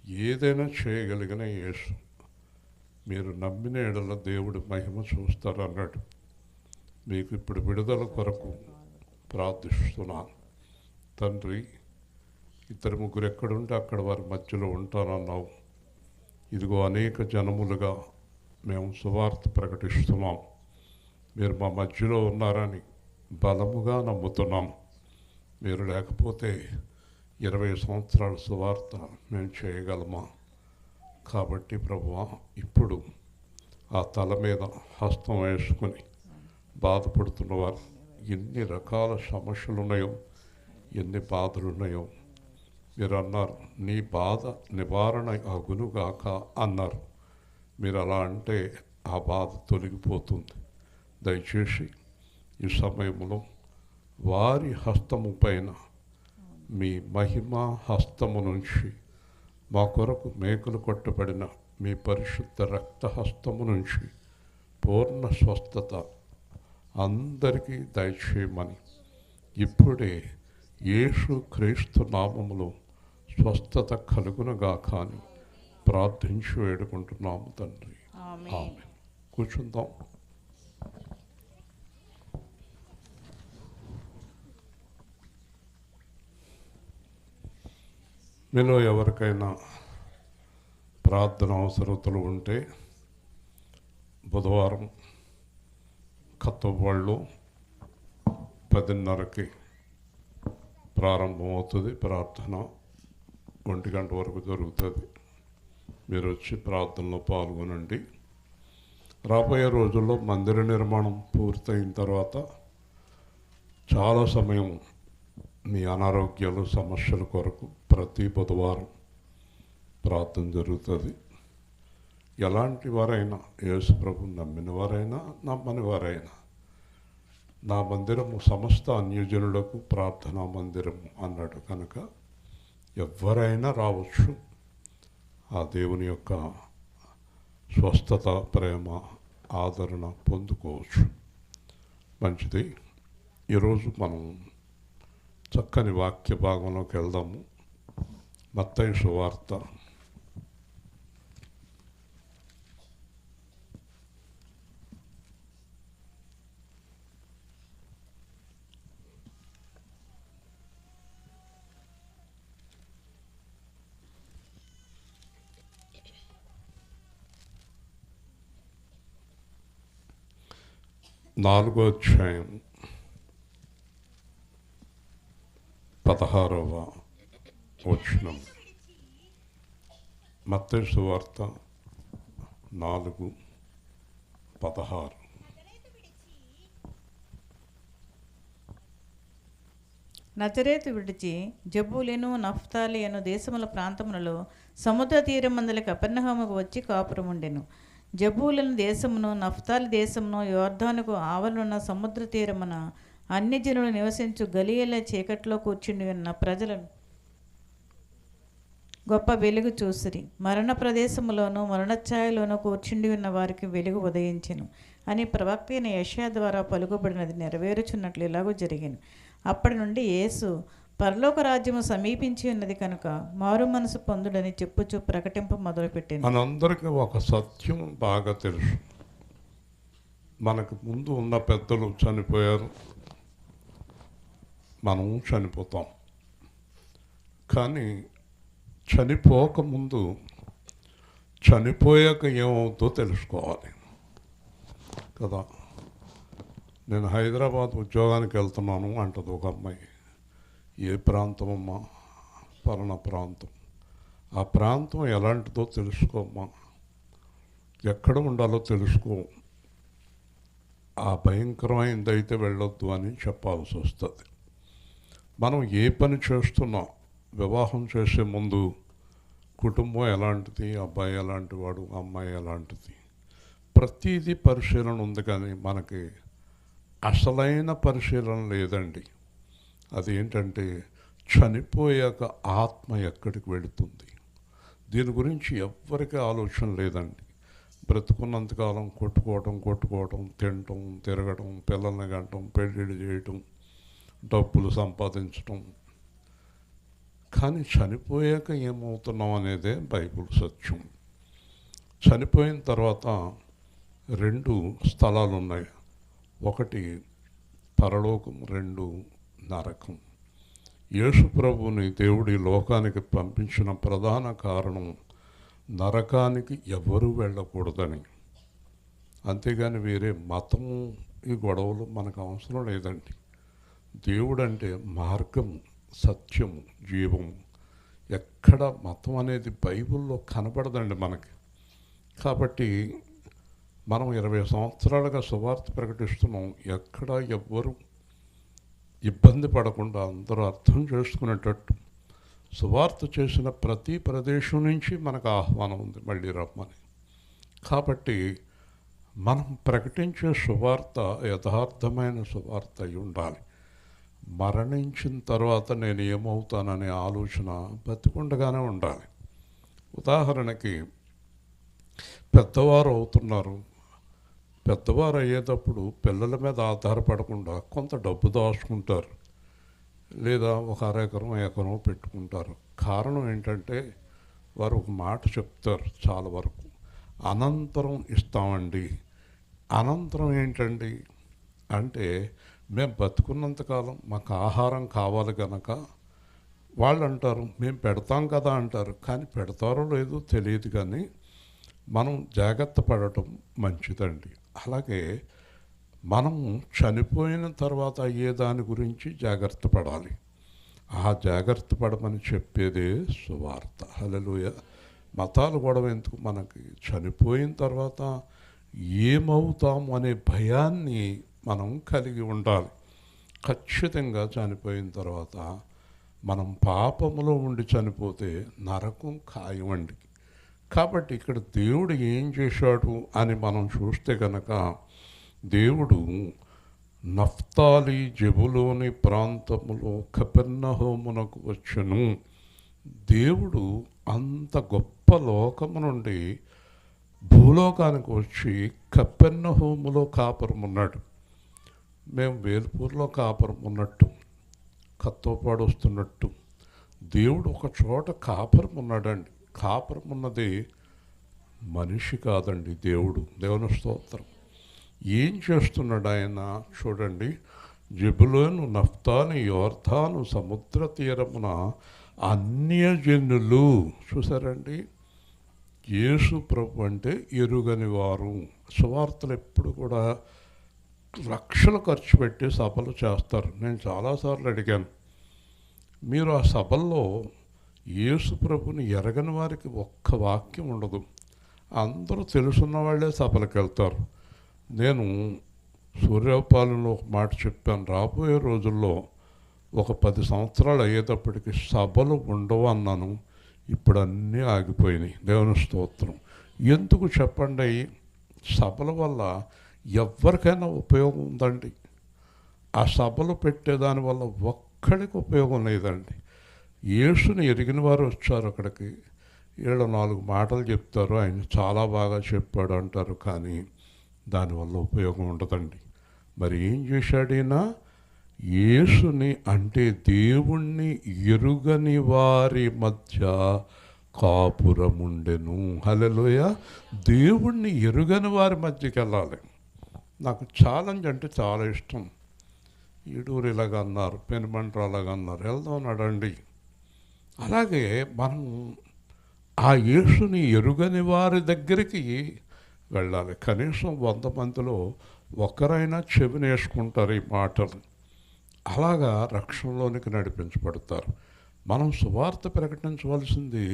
ఏదైనా చేయగలిగిన యేసు. మీరు నమ్మిన ఎడల దేవుడి మహిమ చూస్తారు అన్నాడు. మీకు ఇప్పుడు విడుదల కొరకు ప్రార్థిస్తున్నాను. తండ్రి, ఇద్దరు ముగ్గురు ఎక్కడుంటే అక్కడ వారి మధ్యలో ఉంటానన్నావు. ఇదిగో అనేక జనములుగా మేము సువార్త ప్రకటిస్తున్నాం. మీరు మా మధ్యలో ఉన్నారని బలముగా నమ్ముతున్నాం. మీరు లేకపోతే 20 సంవత్సరాల సువార్త మేము చేయగలమా? కాబట్టి ప్రభువా, ఇప్పుడు ఆ తల మీద హస్తం వేసుకుని బాధపడుతున్నవారు, ఎన్ని రకాల సమస్యలు ఉన్నాయో, ఎన్ని బాధలు ఉన్నాయో, మీరు అన్నారు నీ బాధ నివారణ అగునుగాక అన్నారు. మీరు అలా అంటే ఆ బాధ తొలగిపోతుంది. దయచేసి ఈ సమయంలో వారి హస్తము పైన మీ మహిమ హస్తము నుంచి మా కొరకు మేకులు కొట్టబడిన మీ పరిశుద్ధ రక్త హస్తము నుంచి పూర్ణ స్వస్థత అందరికీ దయచేయమని ఇప్పుడే యేసు క్రీస్తు నామములో స్వస్థత కలుగునుగాక అని ప్రార్థించి వేడుకుంటున్నాము తండ్రి. ఆమేన్. కూర్చుందాం. మీలో ఎవరికైనా ప్రార్థన అవసరతలు ఉంటే బుధవారం కత్తవాళ్ళు 10:30కి ప్రారంభమవుతుంది. ప్రార్థన 1 గంట వరకు జరుగుతుంది. మీరు వచ్చి ప్రార్థనలో పాల్గొనండి. రాబోయే రోజుల్లో మందిర నిర్మాణం పూర్తయిన తర్వాత చాలా సమయం మీ అనారోగ్యాలు సమస్యల కొరకు ప్రతి బుధవారం ప్రార్థన జరుగుతుంది. ఎలాంటి వారైనా, యేసు ప్రభు నమ్మిన వారైనా నమ్మని వారైనా, నా మందిరము సమస్త అన్యజనులకు ప్రార్థనా మందిరము అన్నాడు కనుక ఎవరైనా రావచ్చు. ఆ దేవుని యొక్క స్వస్థత, ప్రేమ, ఆదరణ పొందుకోవచ్చు. మంచిది. ఈరోజు మనం చక్కని వాక్య భాగంలోకి వెళ్దాము. మత్తయి సువార్త 4వ అధ్యాయం 16వ వచనం. మత్తయి సువార్త 4:16. నజరేతు విడిచి జబూలెను నఫ్తాలి అను దేశముల ప్రాంతములలో సముద్ర తీరమందలి కపెర్నహూముకు వచ్చి కాపురముండెను. జబూలను దేశమును నఫ్తాలి దేశమును యోర్దానుకు ఆవలున్న సముద్ర తీరమున అన్ని జనులు నివసించు గలియేల చీకట్లో కూర్చుండి ఉన్న ప్రజలను గొప్ప వెలుగు చూసిరి. మరణ ప్రదేశములోను మరణఛాయలోనూ కూర్చుండి ఉన్న వారికి వెలుగు ఉదయించెను అని ప్రవక్త అయిన యెషయా ద్వారా పలుకుబడినది నెరవేరుచున్నట్లు ఇలాగూ జరిగింది. అప్పటి నుండి యేసు పరలోక రాజ్యము సమీపించి ఉన్నది కనుక మారు మనసు పొందుడని చెప్పుచూ ప్రకటింప మొదలుపెట్టింది. మనందరికీ ఒక సత్యం బాగా తెలుసు. మనకు ముందు ఉన్న పెద్దలు చనిపోయారు, మనం చనిపోతాం. కానీ చనిపోకముందు చనిపోయాక ఏమవుతుందో తెలుసుకోవాలి కదా. నేను హైదరాబాద్ ఉద్యోగానికి వెళ్తున్నాను అంటది ఒక అమ్మాయి. ఏ ప్రాంతం అమ్మా? పలానా ప్రాంతం. ఆ ప్రాంతం ఎలాంటిదో తెలుసుకోమ్మా, ఎక్కడ ఉండాలో తెలుసుకో, ఆ భయంకరమైనదైతే వెళ్ళొద్దు అని చెప్పాల్సి వస్తుంది. మనం ఏ పని చేస్తున్నా, వివాహం చేసే ముందు కుటుంబం ఎలాంటిది, అబ్బాయి ఎలాంటి వాడు, అమ్మాయి ఎలాంటిది, ప్రతిదీ పరిశీలన ఉంది. కానీ మనకి అసలైన పరిశీలన లేదండి. అదేంటంటే చనిపోయాక ఆత్మ ఎక్కడికి వెళుతుంది, దీని గురించి ఎవ్వరికీ ఆలోచన లేదండి. బ్రతుకున్నంతకాలం కొట్టుకోవటం, తినటం, తిరగటం, పిల్లల్ని గంటం, పెళ్ళిళ్ళు చేయటం, డబ్బులు సంపాదించటం, కానీ చనిపోయాక ఏమవుతున్నాం అనేదే బైబిల్ సత్యం. చనిపోయిన తర్వాత 2 స్థలాలు ఉన్నాయి. ఒకటి పరలోకం, 2 నరకం. యేసు ప్రభువుని దేవుడి లోకానికి పంపించిన ప్రధాన కారణం నరకానికి ఎవరూ వెళ్ళకూడదని. అంతేగాని వేరే మతము ఈ గొడవలు మనకు అవసరం లేదండి. దేవుడు అంటే మార్గము, సత్యము, జీవము. ఎక్కడ మతం అనేది బైబిల్లో కనపడదండి మనకి. కాబట్టి మనం 20 సంవత్సరాలుగా సువార్త ప్రకటిస్తున్నాం. ఎక్కడ ఎవ్వరు ఇబ్బంది పడకుండా అందరూ అర్థం చేసుకునేటట్టు సువార్త చేసిన ప్రతి ప్రదేశం నుంచి మనకు ఆహ్వానం ఉంది మళ్ళీ రమ్మని. కాబట్టి మనం ప్రకటించే సువార్త యథార్థమైన సువార్త అయి ఉండాలి. మరణించిన తర్వాత నేను ఏమవుతాననే ఆలోచన బతికుండగానే ఉండాలి. ఉదాహరణకి పెద్దవారు అవుతున్నారు. పెద్దవారు అయ్యేటప్పుడు పిల్లల మీద ఆధారపడకుండా కొంత డబ్బు దాచుకుంటారు, లేదా ఒక అరెకరం ఎకరం పెట్టుకుంటారు. కారణం ఏంటంటే వారు ఒక మాట చెప్తారు చాలా వరకు, అనంతరం ఇస్తామండి. అనంతరం ఏంటండి అంటే మేము బతుకున్నంతకాలం మాకు ఆహారం కావాలి కనుక వాళ్ళు అంటారు మేము పెడతాం కదా అంటారు. కానీ పెడతారో లేదో తెలియదు, కానీ మనం జాగ్రత్త పడటం మంచిదండి. అలాగే మనము చనిపోయిన తర్వాత అయ్యే దాని గురించి జాగ్రత్త పడాలి. ఆ జాగ్రత్త పడమని చెప్పేదే సువార్త. హల్లెలూయా. మతాలు గొడవ ఎందుకు? మనకి చనిపోయిన తర్వాత ఏమవుతాము అనే భయాన్ని మనం కలిగి ఉండాలి. ఖచ్చితంగా చనిపోయిన తర్వాత మనం పాపములో ఉండి చనిపోతే నరకం ఖాయం అండి. కాబట్టి ఇక్కడ దేవుడు ఏం చేశాడు అని మనం చూస్తే కనుక, దేవుడు నఫ్తాలి జెబులోని ప్రాంతములో కపెర్నహూమునకు వచ్చెను. దేవుడు అంత గొప్ప లోకము నుండి భూలోకానికి వచ్చి కపెర్నహూములో కాపురం ఉన్నాడు. మేము వేల్పూర్లో కాపురం ఉన్నట్టు, కత్తోపాడు వస్తున్నట్టు దేవుడు ఒక చోట కాపురం ఉన్నాడండి. కాపురం ఉన్నది మనిషి కాదండి, దేవుడు. దేవుని స్తోత్రం. ఏం చేస్తున్నాడు ఆయన చూడండి. జెబులోను, నఫ్తాలి, యోర్దాను సముద్ర తీరమున అన్యజనులు. చూసారండి, యేసు ప్రభు అంటే ఎరుగని వారు. సువార్తలు ఎప్పుడు కూడా లక్షలు ఖర్చు పెట్టి సభలు చేస్తారు. నేను చాలాసార్లు అడిగాను, మీరు ఆ సభల్లో యేసు ప్రభుని ఎరగని వారికి ఒక్క వాక్యం ఉండదు. అందరూ తెలుసున్న వాళ్ళే సభలకు వెళ్తారు. నేను సూర్యపాలెంలో ఒక మాట చెప్పాను, రాబోయే రోజుల్లో ఒక 10 సంవత్సరాలు అయ్యేటప్పటికి సభలు ఉండవు అన్నాను. ఇప్పుడు అన్నీ ఆగిపోయినాయి. దేవుని స్తోత్రం. ఎందుకు చెప్పండి? సభల వల్ల ఎవరికైనా ఉపయోగం ఉందండి? ఆ సభలు పెట్టేదాని వల్ల ఒక్కడికి ఉపయోగం లేదండి. యేసుని ఎరిగిన వారు వచ్చారు అక్కడికి, వీళ్ళు 4 మాటలు చెప్తారు, ఆయన చాలా బాగా చెప్పాడు అంటారు, కానీ దానివల్ల ఉపయోగం ఉండదండి. మరి ఏం చేశాడు ఈయన? యేసుని అంటే దేవుణ్ణి ఎరుగని వారి మధ్య కాపురముండెను. హల్లెలూయా. దేవుణ్ణి ఎరుగని వారి మధ్యకి వెళ్ళాలి. నాకు ఛాలెంజ్ అంటే చాలా ఇష్టం. ఈడూరు ఇలాగ అన్నారు, పెనుమంట్ర అలాగ అన్నారు, వెళ్దాం నడండి. అలాగే మనం ఆ యేసుని ఎరుగని వారి దగ్గరికి వెళ్ళాలి. కనీసం 100 మందిలో ఒకరైనా చెవినేసుకుంటారు ఈ మాటలు. అలాగా రక్షణలోనికి నడిపించబడతారు. మనం సువార్త ప్రకటించవలసింది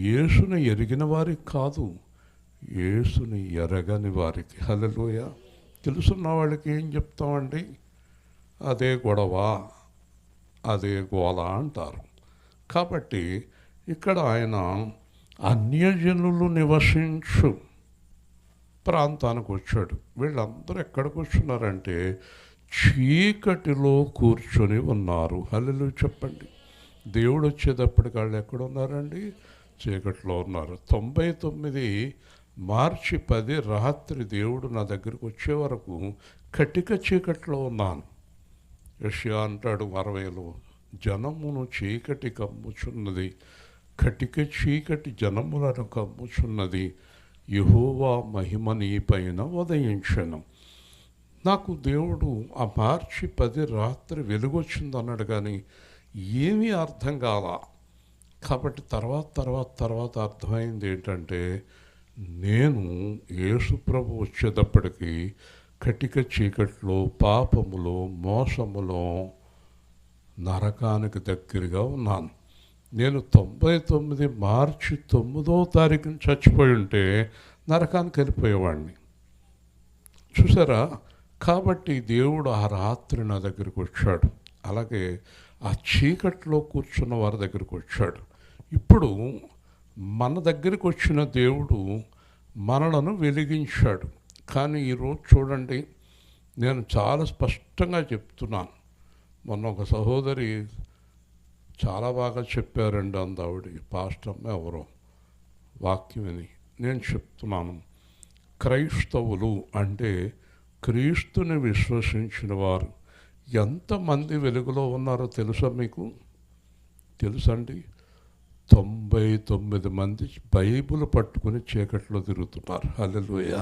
యేసుని ఎరిగిన వారికి కాదు, యేసుని ఎరగని వారికి. హల్లెలూయా. తెలుసున్న వాళ్ళకి ఏం చెప్తామండి? అదే గొడవ, అదే గోల అంటారు. కాబట్టి ఇక్కడ ఆయన అన్యజనులు నివసించు ప్రాంతానికి వచ్చాడు. వీళ్ళందరూ ఎక్కడికి వచ్చున్నారంటే చీకటిలో కూర్చొని ఉన్నారు. హల్లెలూయా చెప్పండి. దేవుడు వచ్చేటప్పటికి వాళ్ళు ఎక్కడ ఉన్నారండి? చీకటిలో ఉన్నారు. 99 మార్చి 10 రాత్రి దేవుడు నా దగ్గరికి వచ్చే వరకు కటిక చీకట్లో ఉన్నాను. యెషయా అంటాడు 60లో, జనమును చీకటి కమ్ముచున్నది, కటిక చీకటి జనములను కమ్ముచున్నది, యెహోవా మహిమ నీపైన ఉదయించెను. నాకు దేవుడు ఆ మార్చి 10 రాత్రి వెలుగొచ్చింది అన్నాడు, కానీ ఏమీ అర్థం కాల. కాబట్టి తర్వాత అర్థమైంది ఏంటంటే, నేను యేసు ప్రభు వచ్చేటప్పటికి కటిక చీకట్లో, పాపములో, మోసములో, నరకానికి దగ్గరగా ఉన్నాను. నేను 99 మార్చి 9వ తారీఖున చచ్చిపోయి ఉంటే నరకానికి వెళ్ళిపోయేవాడిని. చూసారా? కాబట్టి దేవుడు ఆ రాత్రి నా దగ్గరికి వచ్చాడు. అలాగే ఆ చీకట్లో కూర్చున్న వారి దగ్గరికి వచ్చాడు. ఇప్పుడు మన దగ్గరికి వచ్చిన దేవుడు మనలను వెలిగించాడు. కానీ ఈరోజు చూడండి, నేను చాలా స్పష్టంగా చెప్తున్నాను. మొన్న ఒక సహోదరి చాలా బాగా చెప్పారండి, ఆవిడ పాస్టమ్మ ఎవరో వాక్యం విని. నేను చెప్తున్నాను, క్రైస్తవులు అంటే క్రీస్తుని విశ్వసించిన వారు ఎంతమంది వెలుగులో ఉన్నారో తెలుసా మీకు? తెలుసండి, 99 మంది బైబిల్ పట్టుకుని చీకట్లో తిరుగుతున్నారు. హల్లెలూయా!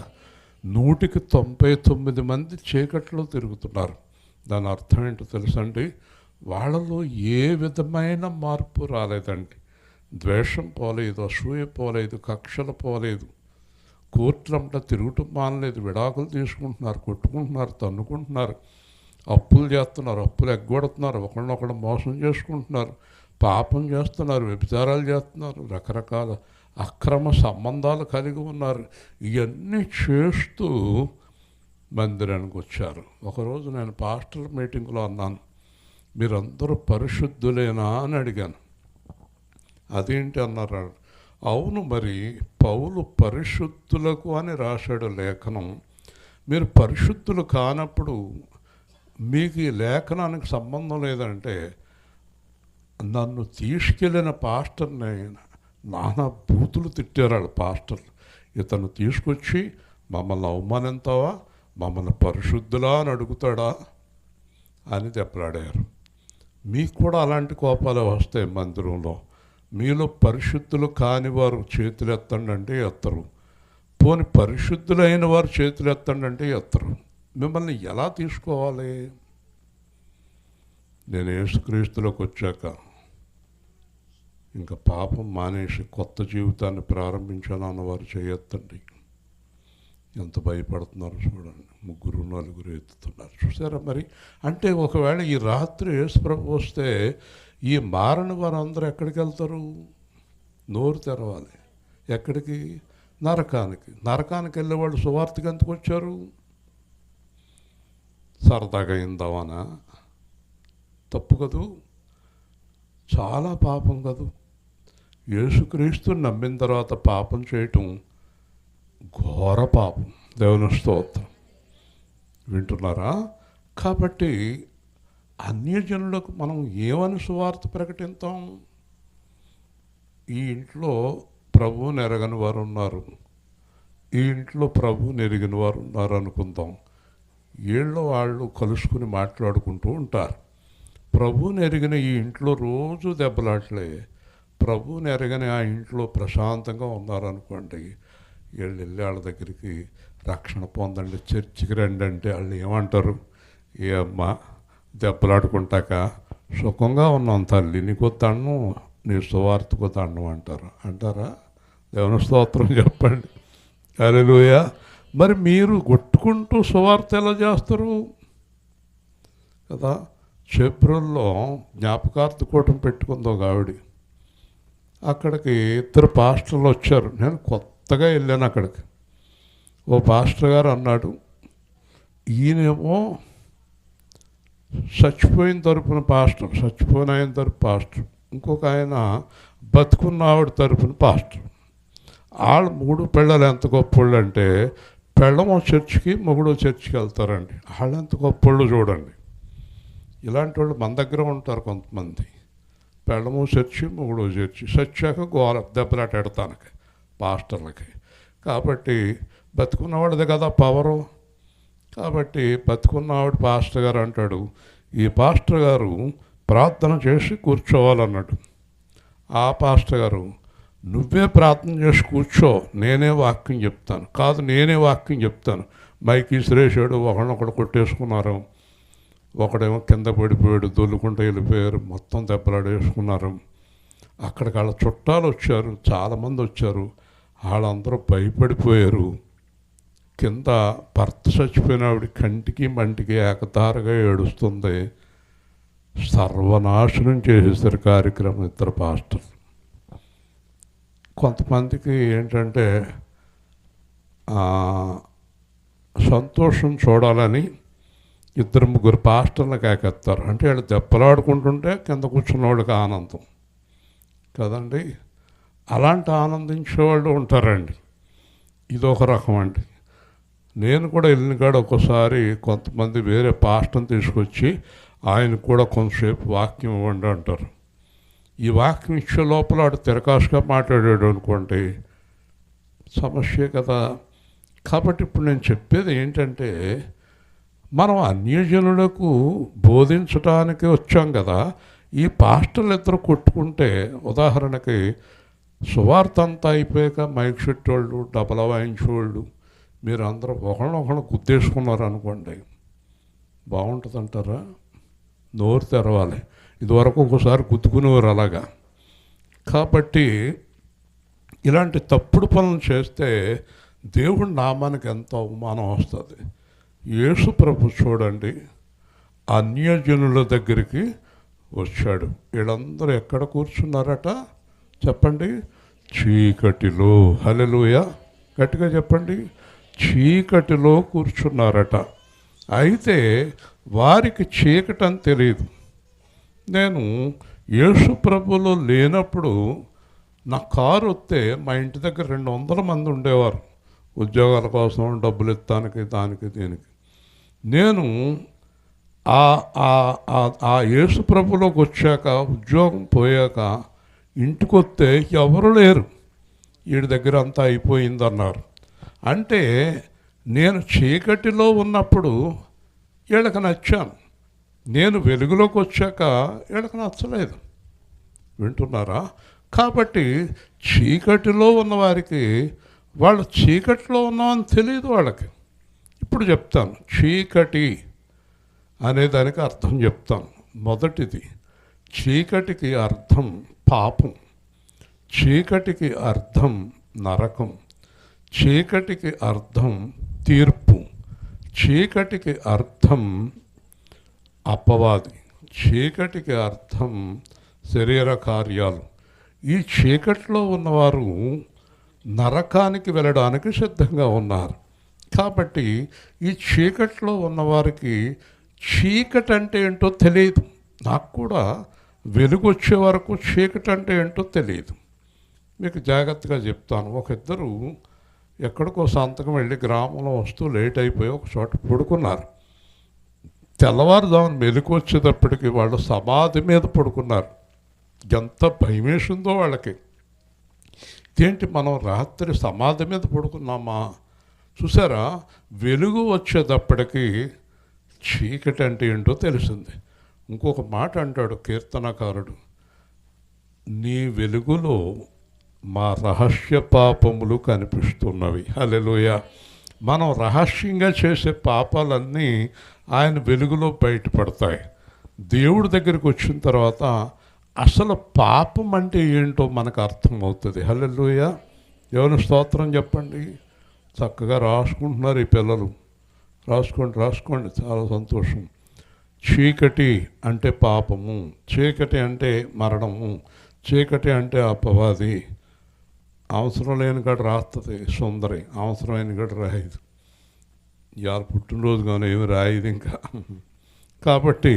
100కి 99 మంది చీకట్లో తిరుగుతున్నారు. దాని అర్థం ఏంటో తెలుసండి? వాళ్ళలో ఏ విధమైన మార్పు రాలేదండి. ద్వేషం పోలేదు, అసూయ పోలేదు, కక్షలు పోలేదు, కోర్టులంతా తిరుగుటం మానలేదు, విడాకులు తీసుకుంటున్నారు, కొట్టుకుంటున్నారు, తన్నుకుంటున్నారు, అప్పులు చేస్తున్నారు, అప్పులు ఎగ్గొడుతున్నారు, ఒకళ్ళనొకళ్ళు మోసం చేసుకుంటున్నారు, పాపం చేస్తున్నారు, వ్యభిచారాలు చేస్తున్నారు, రకరకాల అక్రమ సంబంధాలు కలిగి ఉన్నారు. ఇవన్నీ చేస్తూ మందిరానికి వచ్చారు. ఒకరోజు నేను పాస్టర్ మీటింగ్లో అన్నాను, మీరందరూ పరిశుద్ధులేనా అని అడిగాను. అదేంటి అన్నారు. అవును, మరి పౌలు పరిశుద్ధులకు అని రాశాడు లేఖనం. మీరు పరిశుద్ధులు కానప్పుడు మీకు ఈ లేఖనానికి సంబంధం లేదంటే, నన్ను తీసుకెళ్ళిన పాస్టర్ని నానా బూతులు తిట్టారు వాళ్ళు పాస్టర్లు. ఇతను తీసుకొచ్చి మమ్మల్ని అవమానిస్తావా, మమ్మల్ని పరిశుద్ధులా అని అడుగుతాడా అని దెబ్బలాడారు. మీకు కూడా అలాంటి కోపాలు వస్తాయి మందిరంలో. మీలో పరిశుద్ధులు కాని వారు చేతులు ఎత్తండి అంటే ఎత్తరు, పోని పరిశుద్ధులైన వారు చేతులు ఎత్తండి అంటే ఎత్తరు. మిమ్మల్ని ఎలా తీసుకోవాలి? నేను యేసుక్రీస్తులోకి వచ్చాక ఇంకా పాపం మానేసి కొత్త జీవితాన్ని ప్రారంభించాను అన్నవారు చేయొద్దండి. ఎంత భయపడుతున్నారు చూడండి, 3 4 ఎత్తుతున్నారు. చూసారా? మరి అంటే ఒకవేళ ఈ రాత్రి యేసుప్రభు వస్తే ఈ మారని వారందరూ ఎక్కడికి వెళ్తారు? నోరు తెరవాలి. ఎక్కడికి? నరకానికి. నరకానికి వెళ్ళేవాళ్ళు సువార్తకి ఎందుకు వచ్చారు? సరదాగా అయిందామనా? తప్పు కదూ, చాలా పాపం కదూ. యేసుక్రీస్తుని నమ్మిన తర్వాత పాపం చేయటం ఘోర పాపం. దేవుని స్తోత్రం. వింటున్నారా? కాబట్టి అన్యజనులకు మనం ఏమని సువార్త ప్రకటిస్తాం? ఈ ఇంట్లో ప్రభువుని ఎరగని వారు ఉన్నారు, ఈ ఇంట్లో ప్రభువుని ఎరిగిన వారు ఉన్నారు అనుకుందాం. వీళ్ళు వాళ్ళు కలుసుకుని మాట్లాడుకుంటూ ఉంటారు. ప్రభువుని ఎరిగిన ఈ ఇంట్లో రోజు దెబ్బలాట్లే, ప్రభువుని ఎరగని ఆ ఇంట్లో ప్రశాంతంగా ఉన్నారనుకోండి. వీళ్ళు వెళ్ళి వాళ్ళ దగ్గరికి రక్షణ పొందండి, చర్చికి రండి అంటే వాళ్ళు ఏమంటారు? ఏ అమ్మా, దెబ్బలాడుకుంటాక సుఖంగా ఉన్నాం తల్లి, నీకు దండం, నీ సువార్తకు దండం అంటారా? దేవుని స్తోత్రం చెప్పండి. హల్లెలూయా. మరి మీరు కొట్టుకుంటూ సువార్త ఎలా చేస్తారు కదా? చెబ్రోల్లో జ్ఞాపకార్థ కూటమి పెట్టుకుందో ఆవిడ. అక్కడికి 2 పాస్టర్లు వచ్చారు. నేను కొత్తగా వెళ్ళాను అక్కడికి. ఓ పాస్టర్ గారు అన్నాడు, ఈయనేమో చచ్చిపోయిన తరపున పాస్టర్, చచ్చిపోయిన ఆయన తరపు పాస్టర్, ఇంకొక ఆయన బతుకున్న ఆవిడ తరపున పాస్టర్. వాళ్ళు 3 పిల్లలు ఎంత గొప్పోళ్ళు అంటే, పెళ్ళమో చర్చికి, మొగుడో చర్చికి వెళ్తారండి. వాళ్ళు ఎంత గొప్పోళ్ళు చూడండి. ఇలాంటి వాళ్ళు మన దగ్గర ఉంటారు కొంతమంది. పెళ్ళమో చర్చి, మొగుడో చర్చి, చచ్చాక గోల దెబ్బలాట ఎడతానికి పాస్టర్లకి. కాబట్టి బతుకున్నవాడిది కదా పవరు. కాబట్టి బతుకున్నవాడు పాస్టర్ గారు అంటాడు, ఈ పాస్టర్ గారు ప్రార్థన చేసి కూర్చోవాలన్నాడు. ఆ పాస్టర్ గారు, నువ్వే ప్రార్థన చేసి కూర్చో, నేనే వాక్యం చెప్తాను. కాదు, నేనే వాక్యం చెప్తాను. మైక్ ఇసిరేసాడు, ఒకళ్ళొకడు కొట్టేసుకున్నారు. ఒకడేమో కింద పడిపోయాడు, దొల్లుకుంటూ వెళ్ళిపోయారు, మొత్తం దెబ్బలాడేసుకున్నారు. అక్కడికి వాళ్ళ చుట్టాలు వచ్చారు, చాలామంది వచ్చారు. వాళ్ళందరూ భయపడిపోయారు. కింద భర్త చచ్చిపోయిన ఆవిడ కంటికి మంటికి ఏకధారగా ఏడుస్తుంది. సర్వనాశనం చేసేసారు కార్యక్రమం ఇద్దరు పాస్టర్లు. కొంతమందికి ఏంటంటే సంతోషం చూడాలని ఇద్దరు ముగ్గురు పాస్టర్లకు ఎక్కేస్తారు. అంటే వాళ్ళు దెబ్బలాడుకుంటుంటే కింద కూర్చున్న వాళ్ళకి ఆనందం కదండి. అలాంటి ఆనందించేవాళ్ళు ఉంటారండి. ఇదొక రకం అండి. నేను కూడా వెళ్ళిన కాడ ఒక్కోసారి కొంతమంది వేరే పాస్టర్ని తీసుకొచ్చి ఆయన కూడా కొంతసేపు వాక్యం ఇవ్వండి అంటారు. ఈ వాక్యం ఇచ్చే లోపల వాడు తిరకాసుగా మాట్లాడాడు అనుకోండి, సమస్యే కదా. కాబట్టి ఇప్పుడు నేను చెప్పేది ఏంటంటే, మనం అన్యజనులకు బోధించడానికి వచ్చాం కదా. ఈ పాస్టర్లు ఇద్దరు కొట్టుకుంటే, ఉదాహరణకి సువార్త అంతా అయిపోయాక మైక్ షెట్ వాళ్ళు, డబల వాయించేవాళ్ళు, మీరు అందరూ ఒకళ్ళొకళ్ళు గుద్దేసుకున్నారు అనుకోండి, బాగుంటుంది అంటారా? నోరు తెరవాలి. ఇదివరకు ఒకసారి గుద్దుకునేవారు అలాగా. కాబట్టి ఇలాంటి తప్పుడు పనులు చేస్తే దేవుడి నామానికి ఎంత అవమానం వస్తుంది. యేసు ప్రభు చూడండి, అన్యజనుల దగ్గరికి వచ్చాడు. వీళ్ళందరూ ఎక్కడ కూర్చున్నారట చెప్పండి? చీకటిలో. హల్లెలూయా, గట్టిగా చెప్పండి. చీకటిలో కూర్చున్నారట. అయితే వారికి చీకటి అని తెలియదు. నేను యేసు ప్రభులో లేనప్పుడు నా కారు వస్తే మా ఇంటి దగ్గర 200 మంది ఉండేవారు, ఉద్యోగాల కోసం, డబ్బులు ఇస్తానికి, దానికి దీనికి. నేను ఆ యేసు ప్రభులోకి వచ్చాక, ఉద్యోగం పోయాక ఇంటికి వస్తే ఎవరు లేరు. వీడి దగ్గర అంతా అయిపోయిందన్నారు. అంటే నేను చీకటిలో ఉన్నప్పుడు వీళ్ళకి నచ్చాను, నేను వెలుగులోకి వచ్చాక వీళ్ళకి నచ్చలేదు. వింటున్నారా? కాబట్టి చీకటిలో ఉన్నవారికి వాళ్ళు చీకటిలో ఉన్నామని తెలియదు వాళ్ళకి. ఇప్పుడు చెప్తాను, చీకటి అనేదానికి అర్థం చెప్తాను. మొదటిది, చీకటికి అర్థం పాపం, చీకటికి అర్థం నరకం, చీకటికి అర్థం తీర్పు, చీకటికి అర్థం అపవాది, చీకటికి అర్థం శరీర కార్యాలు. ఈ చీకటిలో ఉన్నవారు నరకానికి వెళ్ళడానికి సిద్ధంగా ఉన్నారు. కాబట్టి ఈ చీకటిలో ఉన్నవారికి చీకటి అంటే ఏంటో తెలియదు. నాకు కూడా వెలుగు వచ్చే వరకు చీకటి అంటే ఏంటో తెలియదు. మీకు జాగ్రత్తగా చెప్తాను. ఒక ఇద్దరు ఎక్కడికో సంతకం వెళ్ళి గ్రామంలో వస్తూ లేట్ అయిపోయి ఒక చోట పడుకున్నారు. తెల్లవారుజామున మెలకు వచ్చేటప్పటికి వాళ్ళు సమాధి మీద పడుకున్నారు. ఎంత భయమేసిందో వాళ్ళకి. ఇదేంటి, మనం రాత్రి సమాధి మీద పడుకున్నామా? చూసారా, వెలుగు వచ్చేటప్పటికి చీకటి అంటే ఏంటో తెలిసింది. ఇంకొక మాట అంటాడు కీర్తనకారుడు, నీ వెలుగులో మా రహస్య పాపములు కనిపిస్తున్నవి. హల్లెలూయా. మనం రహస్యంగా చేసే పాపాలన్నీ ఆయన వెలుగులో బయటపడతాయి. దేవుడి దగ్గరికి వచ్చిన తర్వాత అసలు పాపం అంటే ఏంటో మనకు అర్థమవుతుంది. హల్లెలూయా. ఎవరి స్తోత్రం చెప్పండి. చక్కగా రాసుకుంటున్నారు ఈ పిల్లలు. రాసుకోండి, చాలా సంతోషం. చీకటి అంటే పాపము, చీకటి అంటే మరణము, చీకటి అంటే అపవాది. అవసరం లేని కాడ రాస్తుంది సుందరి, అవసరమైన కాడ రాయదు. ఇవాళ పుట్టినరోజు కానీ ఏమి రాయదు ఇంకా. కాబట్టి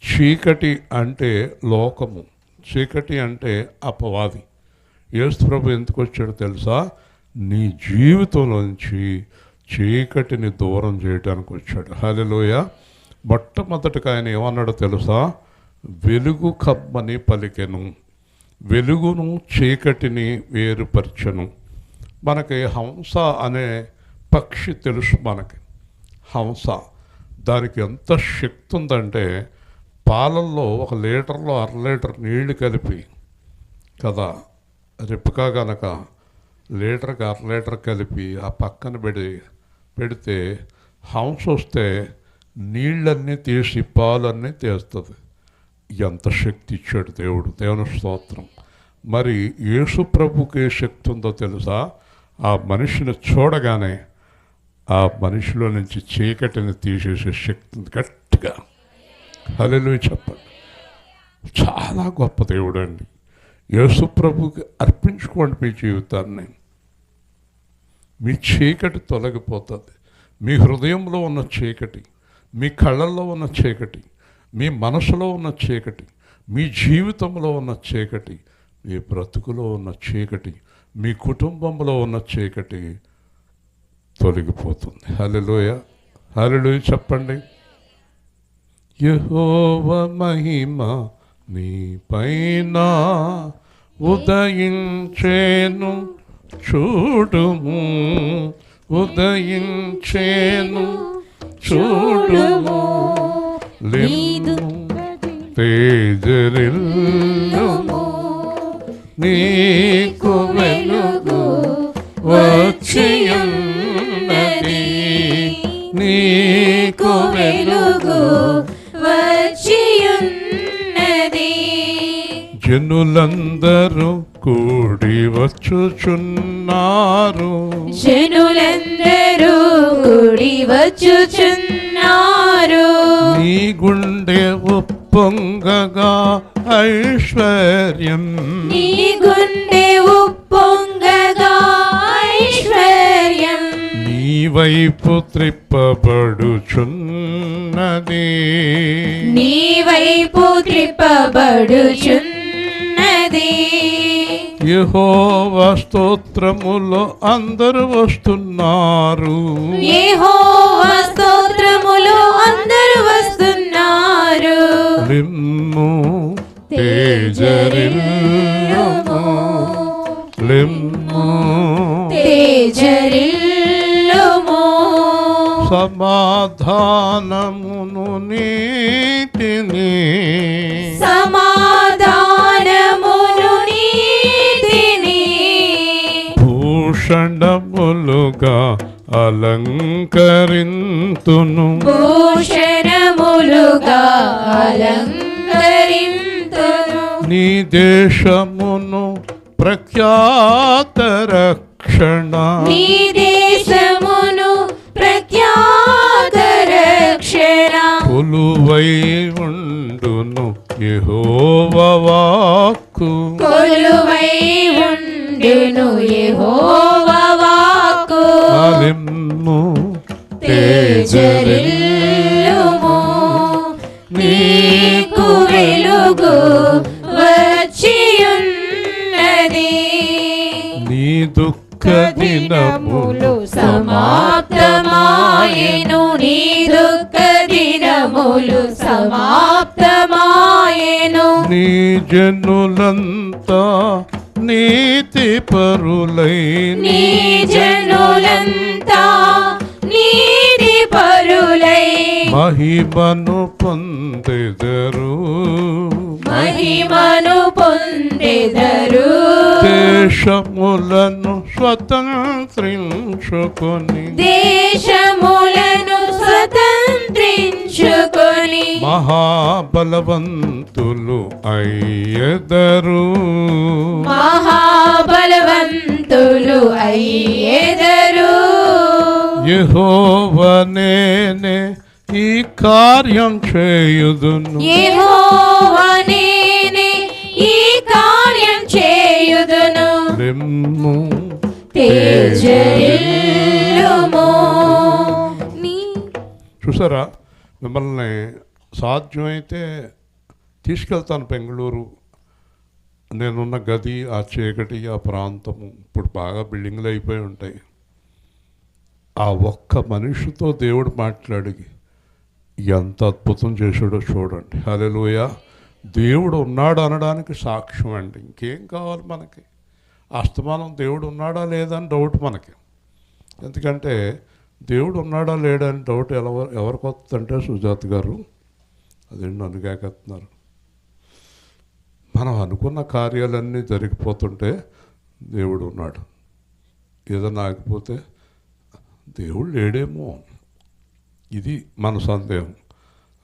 చీకటి అంటే లోకము, చీకటి అంటే అపవాది. యేసు ప్రభు ఎందుకు వచ్చాడో తెలుసా? నీ జీవితంలోంచి చీకటిని దూరం చేయడానికి వచ్చాడు. హల్లెలూయా. మొట్టమొదటిగా ఆయన ఏమన్నాడో తెలుసా? వెలుగు కమ్మని పలికెను, వెలుగును చీకటిని వేరుపరచను. మనకి హంస అనే పక్షి తెలుసు. మనకి హంస, దానికి ఎంత శక్తి ఉందంటే పాలల్లో 1 లీటర్లో 1/2 లీటర్ నీళ్లు కలిపి కదా, రిప్కా కనుక లీటర్కి 1/2 లీటర్ కలిపి ఆ పక్కన పెడితే హంస వస్తే నీళ్ళన్నీ తీసి పాలన్నీ తీస్తుంది. ఎంత శక్తి ఇచ్చాడు దేవుడు, దేవుని స్తోత్రం. మరి యేసు ప్రభుకి ఏ శక్తి ఉందో తెలుసా? ఆ మనిషిని చూడగానే ఆ మనిషిలో నుంచి చీకటిని తీసేసే శక్తి గట్టిగా. హల్లెలూయా చెప్పండి. చాలా గొప్ప దేవుడు అండి. యేసు ప్రభుకి అర్పించుకోండి మీ జీవితాన్ని. మీ చీకటి తొలగిపోతుంది. మీ హృదయంలో ఉన్న చీకటి, మీ కళ్ళల్లో ఉన్న చీకటి, మీ మనసులో ఉన్న చీకటి, మీ జీవితంలో ఉన్న చీకటి, మీ బ్రతుకులో ఉన్న చీకటి, మీ కుటుంబంలో ఉన్న చీకటి తొలగిపోతుంది. హల్లెలూయా, హల్లెలూయా చెప్పండి. యెహోవా మహిమ నీ పైన ఉదయించేను చూడుము, ఉదయించేను చూడుము. లిమ్ము తేజరిల్లుము, నీకు వెలుగు వచ్చియున్నది, నీకు వెలుగు వచ్చియున్నది. జనులందరూ కూడి వచ్చుచున్నారు, జనులందరూ కూడి వచ్చుచున్నారు. నీ గుండె ఉప్పొంగగా ఐశ్వర్యం, నీ గుండె ఉప్పొంగగా ఐశ్వర్యం నీ వైపు త్రిప్పబడుచున్నది, నీ వైపు త్రిప్పబడుచున్నది. యెహోవా స్తోత్రములో అందరూ వస్తున్నారు, యెహోవా స్తోత్రములో అందరూ వస్తున్నారు. లిమ్ము తేజరిల్లుము, లిమ్ము తేజరిల్లుము. సమాధానమును నీతిని, సమాధానమును నీతిని భూషణములుగా అలంకరింతును, భూషణములుగా అలంకరింతును. నీ దేశమును ప్రఖ్యాత రక్షణ, నీ దేశమును ప్రఖ్యాత రక్షణ కొలువై ఉండును యెహోవా వాక్కు, కొలువై ఉండును యెహోవా వాక్కు. లిమ్ము తేజరిల్లుము, నీకు వెలుగు వచ్చియున్నది. నీ దుఃఖ దినములు సమాప్తమాయెను, నీ దుఃఖ దినములు సమాప్తమాయెను. నీ జనులంతా నీతి పరులై, నీ జనులంతా నీతి పరులై మహిమను పొందెదరు, మహిమను పొందెదరు. దేశములను స్వతంత్రించుకొని, దేశములను స్వతంత్రించుకొని మహాబలవంతులు అయ్యెదరు, మహాబలవంతులు అయ్యెదరు. యెహోవా నేనే ఈ కార్యం చేయుదును, యెహోవా నేనే ఈ కార్యం చేయుదును. లిమ్ము తేజరిల్లుము. చూసారా, మిమ్మల్ని సాధ్యమైతే తీసుకెళ్తాను బెంగళూరు. నేనున్న గది, ఆ చీకటి, ఆ ప్రాంతము ఇప్పుడు బాగా బిల్డింగ్లు అయిపోయి ఉంటాయి. ఆ ఒక్క మనిషితో దేవుడు మాట్లాడి ఎంత అద్భుతం చేశాడో చూడండి. హల్లెలూయా. దేవుడు ఉన్నాడు అనడానికి సాక్ష్యం అండి. ఇంకేం కావాలి మనకి? అస్తమానం దేవుడు ఉన్నాడా లేదా అని డౌట్ మనకి. ఎందుకంటే దేవుడు ఉన్నాడా లేడా అని డౌట్ ఎవరికి వస్తుందంటే, సుజాత గారు, అదే నన్ను కేకెత్తున్నారు. మనం అనుకున్న కార్యాలన్నీ జరిగిపోతుంటే దేవుడు ఉన్నాడు. ఏదైనా ఆగిపోతే దేవుడు లేడేమో, ఇది మన సందేహం.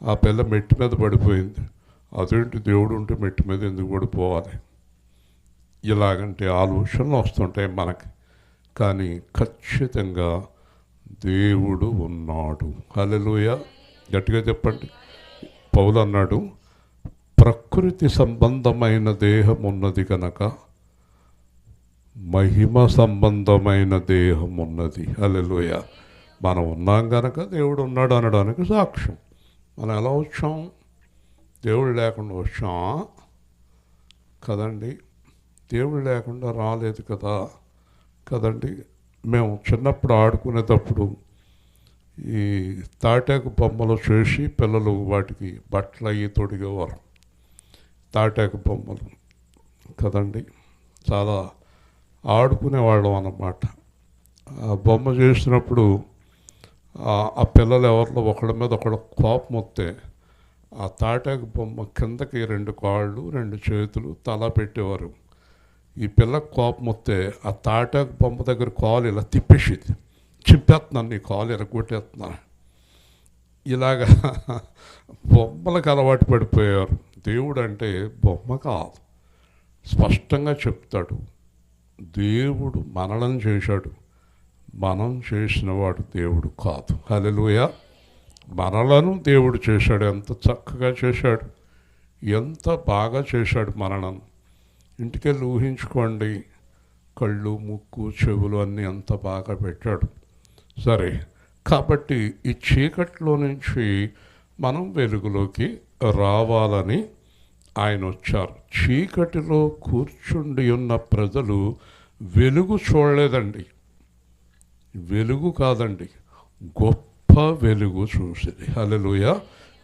ఆ పిల్ల మెట్టి మీద పడిపోయింది, అదేంటి దేవుడు ఉంటే మెట్టి మీద ఎందుకు పడిపోవాలి, ఇలాగంటే ఆలోచనలు వస్తుంటాయి మనకి. కానీ ఖచ్చితంగా దేవుడు ఉన్నాడు. హల్లెలూయా, గట్టిగా చెప్పండి. పౌలు అన్నాడు, ప్రకృతి సంబంధమైన దేహం ఉన్నది కనుక మహిమ సంబంధమైన దేహం ఉన్నది. హల్లెలూయా. మనం ఉన్నాం కనుక దేవుడు ఉన్నాడు అనడానికి సాక్ష్యం. మనం ఎలా వచ్చాం? దేవుడు లేకుండా వచ్చాం కదండి. దేవుడు లేకుండా రాలేదు కదా కదండి. మేము చిన్నప్పుడు ఆడుకునేటప్పుడు ఈ తాటాకు బొమ్మలు చేసి పిల్లలు వాటికి బట్టలు అయ్యి తొడిగేవారు. తాటాకు బొమ్మలు కదండి, చాలా ఆడుకునేవాళ్ళం అన్నమాట. ఆ బొమ్మ చేసినప్పుడు ఆ పిల్లలు ఎవరిలో ఒకళ్ళ మీద ఒకళ్ళ కోపం వస్తే ఆ తాటాకు బొమ్మ కిందకి 2 కాళ్ళు 2 చేతులు తల పెట్టేవారు. ఈ పిల్లకి కోపం వస్తే ఆ తాటాకు బొమ్మ దగ్గర కాలు ఇలా తిప్పేసేది, చింపేస్తున్నాను నీ కాలు ఎరగొట్టేస్తున్నాను. ఇలాగా బొమ్మలకు అలవాటు పడిపోయారు. దేవుడు అంటే బొమ్మ కాదు, స్పష్టంగా చెప్తాడు. దేవుడు మనలను చేశాడు, మనం చేసినవాడు దేవుడు కాదు. హల్లెలూయా. మనలను దేవుడు చేశాడు. ఎంత చక్కగా చేశాడు, ఎంత బాగా చేశాడు మనలను. ఇంటికెళ్ళి ఊహించుకోండి, కళ్ళు ముక్కు చెవులు అన్నీ ఎంత బాగా పెట్టాడు. సరే, కాబట్టి ఈ చీకట్లో నుంచి మనం వెలుగులోకి రావాలని ఆయన వచ్చారు. చీకటిలో కూర్చుండి ఉన్న ప్రజలు వెలుగు చూడలేదండి, వెలుగు కాదండి, గొప్ప వెలుగు చూసింది. హల్లెలూయా.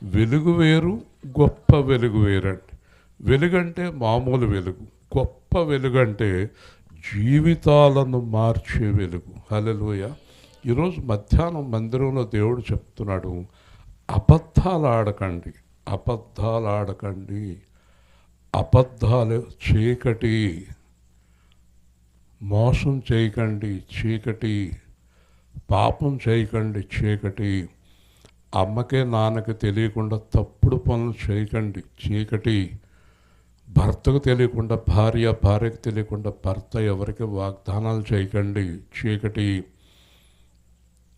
వెలుగు వేరు, గొప్ప వెలుగు వేరండి. వెలుగంటే మామూలు వెలుగు, గొప్ప వెలుగంటే జీవితాలను మార్చే వెలుగు. హల్లెలూయా. ఈరోజు మధ్యాహ్నం మందిరంలో దేవుడు చెప్తున్నాడు, అబద్ధాలు ఆడకండి, అబద్ధాలు ఆడకండి. అబద్ధాలు చీకటి, మోసం చేయకండి చీకటి, పాపం చేయకండి చీకటి, అమ్మకే నాన్నకి తెలియకుండా తప్పుడు పనులు చేయకండి చీకటి, భర్తకు తెలియకుండా భార్య, భార్యకు తెలియకుండా భర్త ఎవరికి వాగ్దానాలు చేయకండి చీకటి,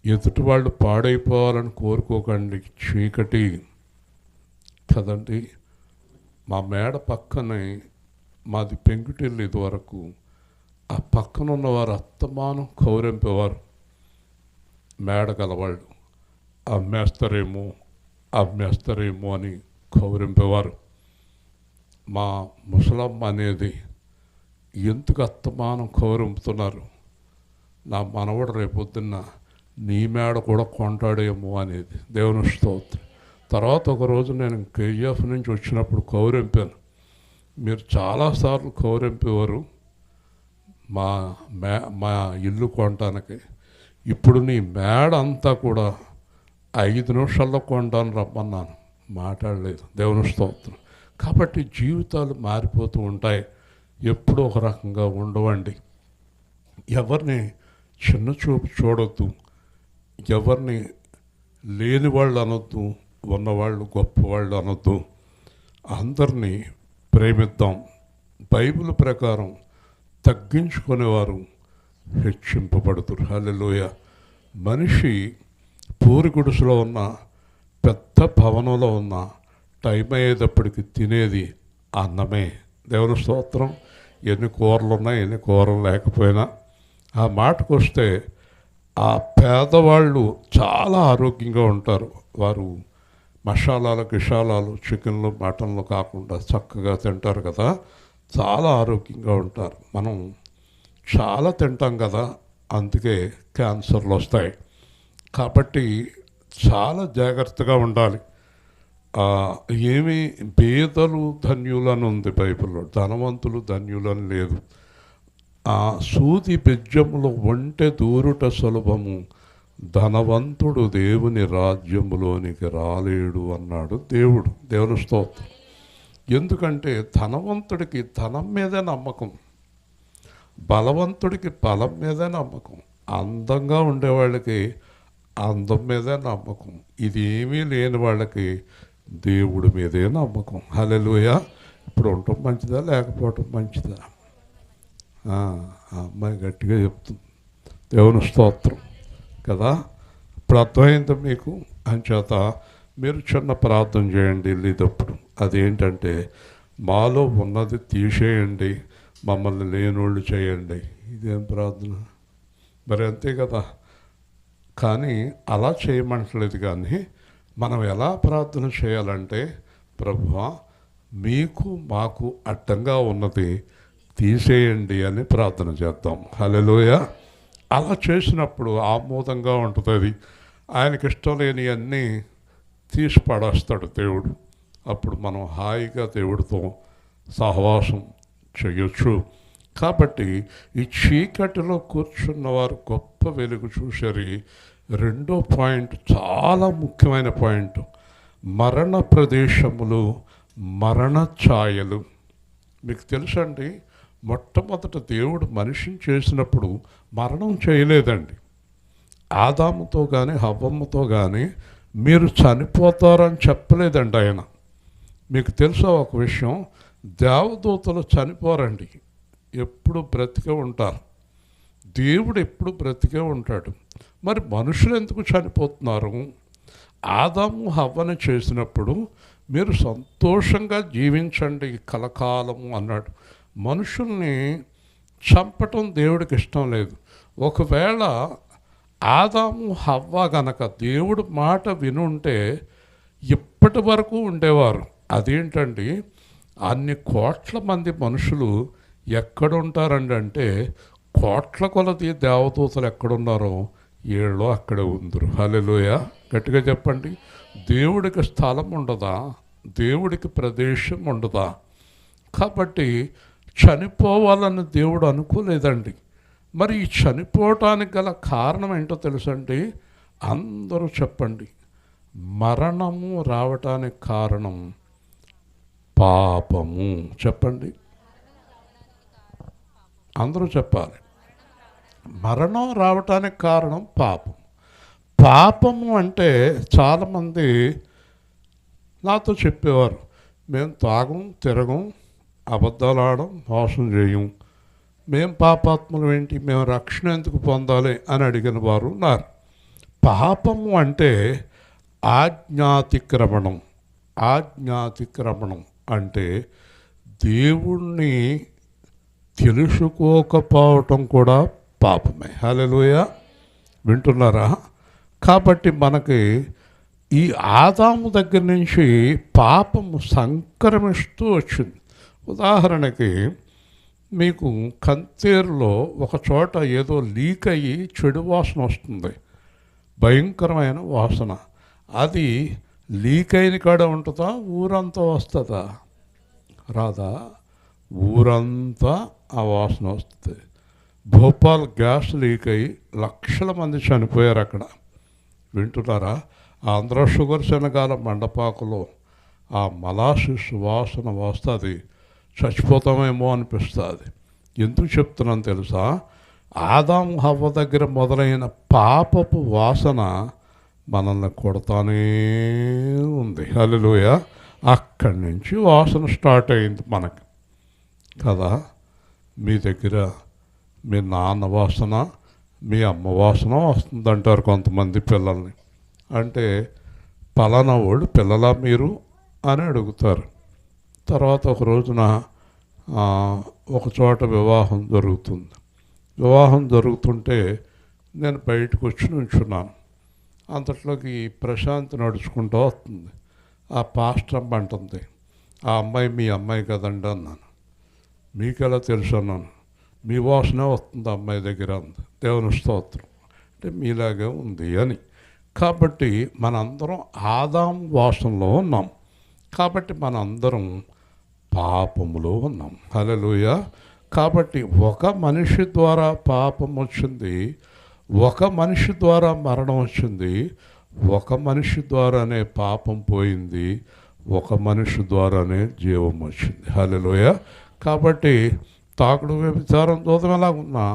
ఎదుటి వాళ్ళు పాడైపోవాలని కోరుకోకండి చీకటి కదండి. మా మేడ పక్కనే, మాది పెంకుటిల్లు ఇదివరకు, ఆ పక్కన ఉన్నవారు అత్తమానం కౌరెంపేవారు. మేడ గలవాళ్ళు అమ్మేస్తారేమో అమ్మేస్తారేమో అని కౌరెంపేవారు. మా ముసలమ్మ అనేది, ఎందుకు అత్తమానం కౌరెంపుతున్నారు, నా మనవడు రేపొద్దున్న నీ మేడ కూడా కొంటాడేమో అనేది. దేవుని స్తోత్రం. తర్వాత ఒకరోజు నేను కేజీఎఫ్ నుంచి వచ్చినప్పుడు కౌరెంపాను. మీరు చాలాసార్లు కౌరెంపేవారు మా ఇల్లు కొనటానికి, ఇప్పుడు నీ మేడ అంతా కూడా 5 నిమిషాల్లో కొంటాను రమ్మన్నాను, మాట్లాడలేదు. దేవుని స్తోత్రం. కాబట్టి జీవితాలు మారిపోతూ ఉంటాయి, ఎప్పుడూ ఒక రకంగా ఉండవండి. ఎవరిని చిన్న చూపు చూడొద్దు, ఎవరిని లేని వాళ్ళు అనొద్దు, ఉన్నవాళ్ళు గొప్పవాళ్ళు అనొద్దు. అందరినీ ప్రేమిద్దాం. బైబిల్ ప్రకారం తగ్గించుకునేవారు హెచ్చింపబడుతురు. హల్లెలూయా. మనిషి పూరి గుడిసెలో ఉన్న, పెద్ద భవనంలో ఉన్న, టైం అయ్యేటప్పటికి తినేది అన్నమే. దేవుని స్తోత్రం. ఎన్ని కూరలు ఉన్నా, ఎన్ని కూరలు లేకపోయినా, ఆ మాటకు వస్తే ఆ పేదవాళ్ళు చాలా ఆరోగ్యంగా ఉంటారు. వారు మసాలాలు గిషాలాలు చికెన్లు మటన్లు కాకుండా చక్కగా తింటారు కదా, చాలా ఆరోగ్యంగా ఉంటారు. మనం చాలా తింటాం కదా, అందుకే క్యాన్సర్లు వస్తాయి. కాబట్టి చాలా జాగ్రత్తగా ఉండాలి. ఏమి పేదలు ధన్యులని ఉంది బైబిల్లో, ధనవంతులు ధన్యులని లేదు. సూది బెజ్జములో ఒంటె దూరుట సులభము, ధనవంతుడు దేవుని రాజ్యములోనికి రాలేడు అన్నాడు దేవుడు. దేవుని స్తోత్రం. ఎందుకంటే ధనవంతుడికి ధనం మీదే నమ్మకం, బలవంతుడికి బలం మీదే నమ్మకం, అందంగా ఉండేవాళ్ళకి అందం మీదే నమ్మకం, ఇది ఏమీ లేని వాళ్ళకి దేవుడి మీదే నమ్మకం. హల్లెలూయా. ఇప్పుడు ఉండటం మంచిదా లేకపోవటం మంచిదా? ఆ అమ్మాయి గట్టిగా చెప్తుంది. దేవుని స్తోత్రం కదా. ఇప్పుడు అర్థమైందా మీకు? అంచేత మీరు చిన్న ప్రార్థన చేయండి వెళ్ళేటప్పుడు. అదేంటంటే, మాలో ఉన్నది తీసేయండి, మమ్మల్ని లేనోళ్ళు చేయండి. ఇదేం ప్రార్థన మరి? అంతే కదా. కానీ అలా చేయమంటలేదు. కానీ మనం ఎలా ప్రార్థన చేయాలంటే, ప్రభువా మీకు మాకు అడ్డంగా ఉన్నది తీసేయండి అని ప్రార్థన చేద్దాం. హల్లెలూయా. అలా చేసినప్పుడు ఆమోదంగా ఉంటుంది. అది ఆయనకి ఇష్టం లేని అన్నీ తీసి పడేస్తాడు దేవుడు. అప్పుడు మనం హాయిగా దేవుడితో సహవాసం చేయొచ్చు. కాబట్టి ఈ చీకటిలో కూర్చున్నవారు గొప్ప వెలుగు చూశారు. రెండో పాయింట్ చాలా ముఖ్యమైన పాయింట్, మరణ ప్రదేశములు, మరణ ఛాయలు. మీకు తెలుసండి, మొట్టమొదట దేవుడు మనిషిని చేసినప్పుడు మరణం చేయలేదండి. ఆదాముతో కానీ హవ్వమ్మతో కానీ మీరు చనిపోతారని చెప్పలేదండి ఆయన. మీకు తెలుసా ఒక విషయం, దేవదూతలు చనిపోరండి, ఎప్పుడు బ్రతికే ఉంటారు. దేవుడు ఎప్పుడు బ్రతికే ఉంటాడు. మరి మనుషులు ఎందుకు చనిపోతున్నారు? ఆదాము హవ్వని చేసినప్పుడు మీరు సంతోషంగా జీవించండి కలకాలము అన్నాడు. మనుషుల్ని చంపటం దేవుడికి ఇష్టం లేదు. ఒకవేళ ఆదాము హవ్వ గనక దేవుడు మాట వినుంటే ఇప్పటి వరకు ఉండేవారు. అదేంటండి, అన్ని కోట్ల మంది మనుషులు ఎక్కడుంటారండి అంటే, కోట్ల కొలది దేవదూతలు ఎక్కడున్నారో ఏళ్ళో అక్కడే ఉందరు. హల్లెలూయా. గట్టిగా చెప్పండి. దేవుడికి స్థలం ఉండదా? దేవుడికి ప్రదేశం ఉండదా? కాబట్టి చనిపోవాలని దేవుడు అనుకోలేదండి. మరి ఈ చనిపోవటానికి గల కారణం ఏంటో తెలుసండి? అందరూ చెప్పండి. మరణము రావటానికి కారణం పాపము. చెప్పండి, అందరూ చెప్పాలి. మరణం రావటానికి కారణం పాపం. పాపము అంటే చాలామంది నాతో చెప్పేవారు, మేము తాగం, తిరగం, అబద్ధాలు ఆడం, మోసం చేయం, మేము పాపాత్మలు ఏంటి, మేము రక్షణ ఎందుకు పొందాలి అని అడిగిన వారు ఉన్నారు. పాపము అంటే ఆజ్ఞాతిక్రమణం. ఆజ్ఞాతిక్రమణం అంటే దేవుణ్ణి తెలుసుకోకపోవటం కూడా పాపమే. హల్లెలూయా. వింటున్నారా? కాబట్టి మనకి ఈ ఆదాము దగ్గర నుంచి పాపము సంక్రమిస్తూ వచ్చింది. ఉదాహరణకి మీకు కంతేరులో ఒక చోట ఏదో లీక్ అయ్యి చెడు వాసన వస్తుంది, భయంకరమైన వాసన. అది లీక్ అయిన కాడ ఉంటుందా? ఊరంతా వస్తుందా? రాదా? ఊరంతా ఆ వాసన వస్తుంది. భోపాల్ గ్యాస్ లీక్ అయ్యి లక్షల మంది చనిపోయారు అక్కడ. వింటున్నారా? ఆంధ్ర షుగర్ శనగాల మండపాకులో ఆ మలాసిస్ వాసన వస్తుంది, చచ్చిపోతామేమో అనిపిస్తుంది. ఎందుకు చెప్తున్నాను తెలుసా? ఆదాము హవ్వ దగ్గర మొదలైన పాపపు వాసన మనల్ని కొడతానే ఉంది. హల్లెలూయా. అక్కడి నుంచి వాసన స్టార్ట్ అయింది మనకి కదా. మీ దగ్గర మీ నాన్న వాసన, మీ అమ్మ వాసన వస్తుందంటారు కొంతమంది పిల్లల్ని. అంటే పలానా వాళ్ళు పిల్లలా మీరు అని అడుగుతారు. తర్వాత ఒక రోజున ఒక చోట వివాహం జరుగుతుంది. వివాహం జరుగుతుంటే నేను బయటకు వచ్చి నుంచున్నాను. అంతట్లోకి ప్రశాంత్ నడుచుకుంటూ వస్తుంది. ఆ పాస్టర్ అమ్మ అంటుంది, ఆ అమ్మాయి మీ అమ్మాయి కదండి అన్నాను. మీకెలా తెలుసు అన్నాను. మీ వాసనే వస్తుంది అమ్మాయి దగ్గర అంది. దేవుని స్తోత్రం. అంటే మీలాగే ఉంది అని. కాబట్టి మనందరం ఆదాం వాసనలో ఉన్నాం. కాబట్టి మనందరం పాపములో ఉన్నాం. హల్లెలూయా. కాబట్టి ఒక మనిషి ద్వారా పాపం వచ్చింది, ఒక మనిషి ద్వారా మరణం వచ్చింది, ఒక మనిషి ద్వారానే పాపం పోయింది, ఒక మనిషి ద్వారానే జీవం వచ్చింది. హల్లెలూయా. కాబట్టి తాగుడు వ్యభిచారం దూతం ఎలాగున్నా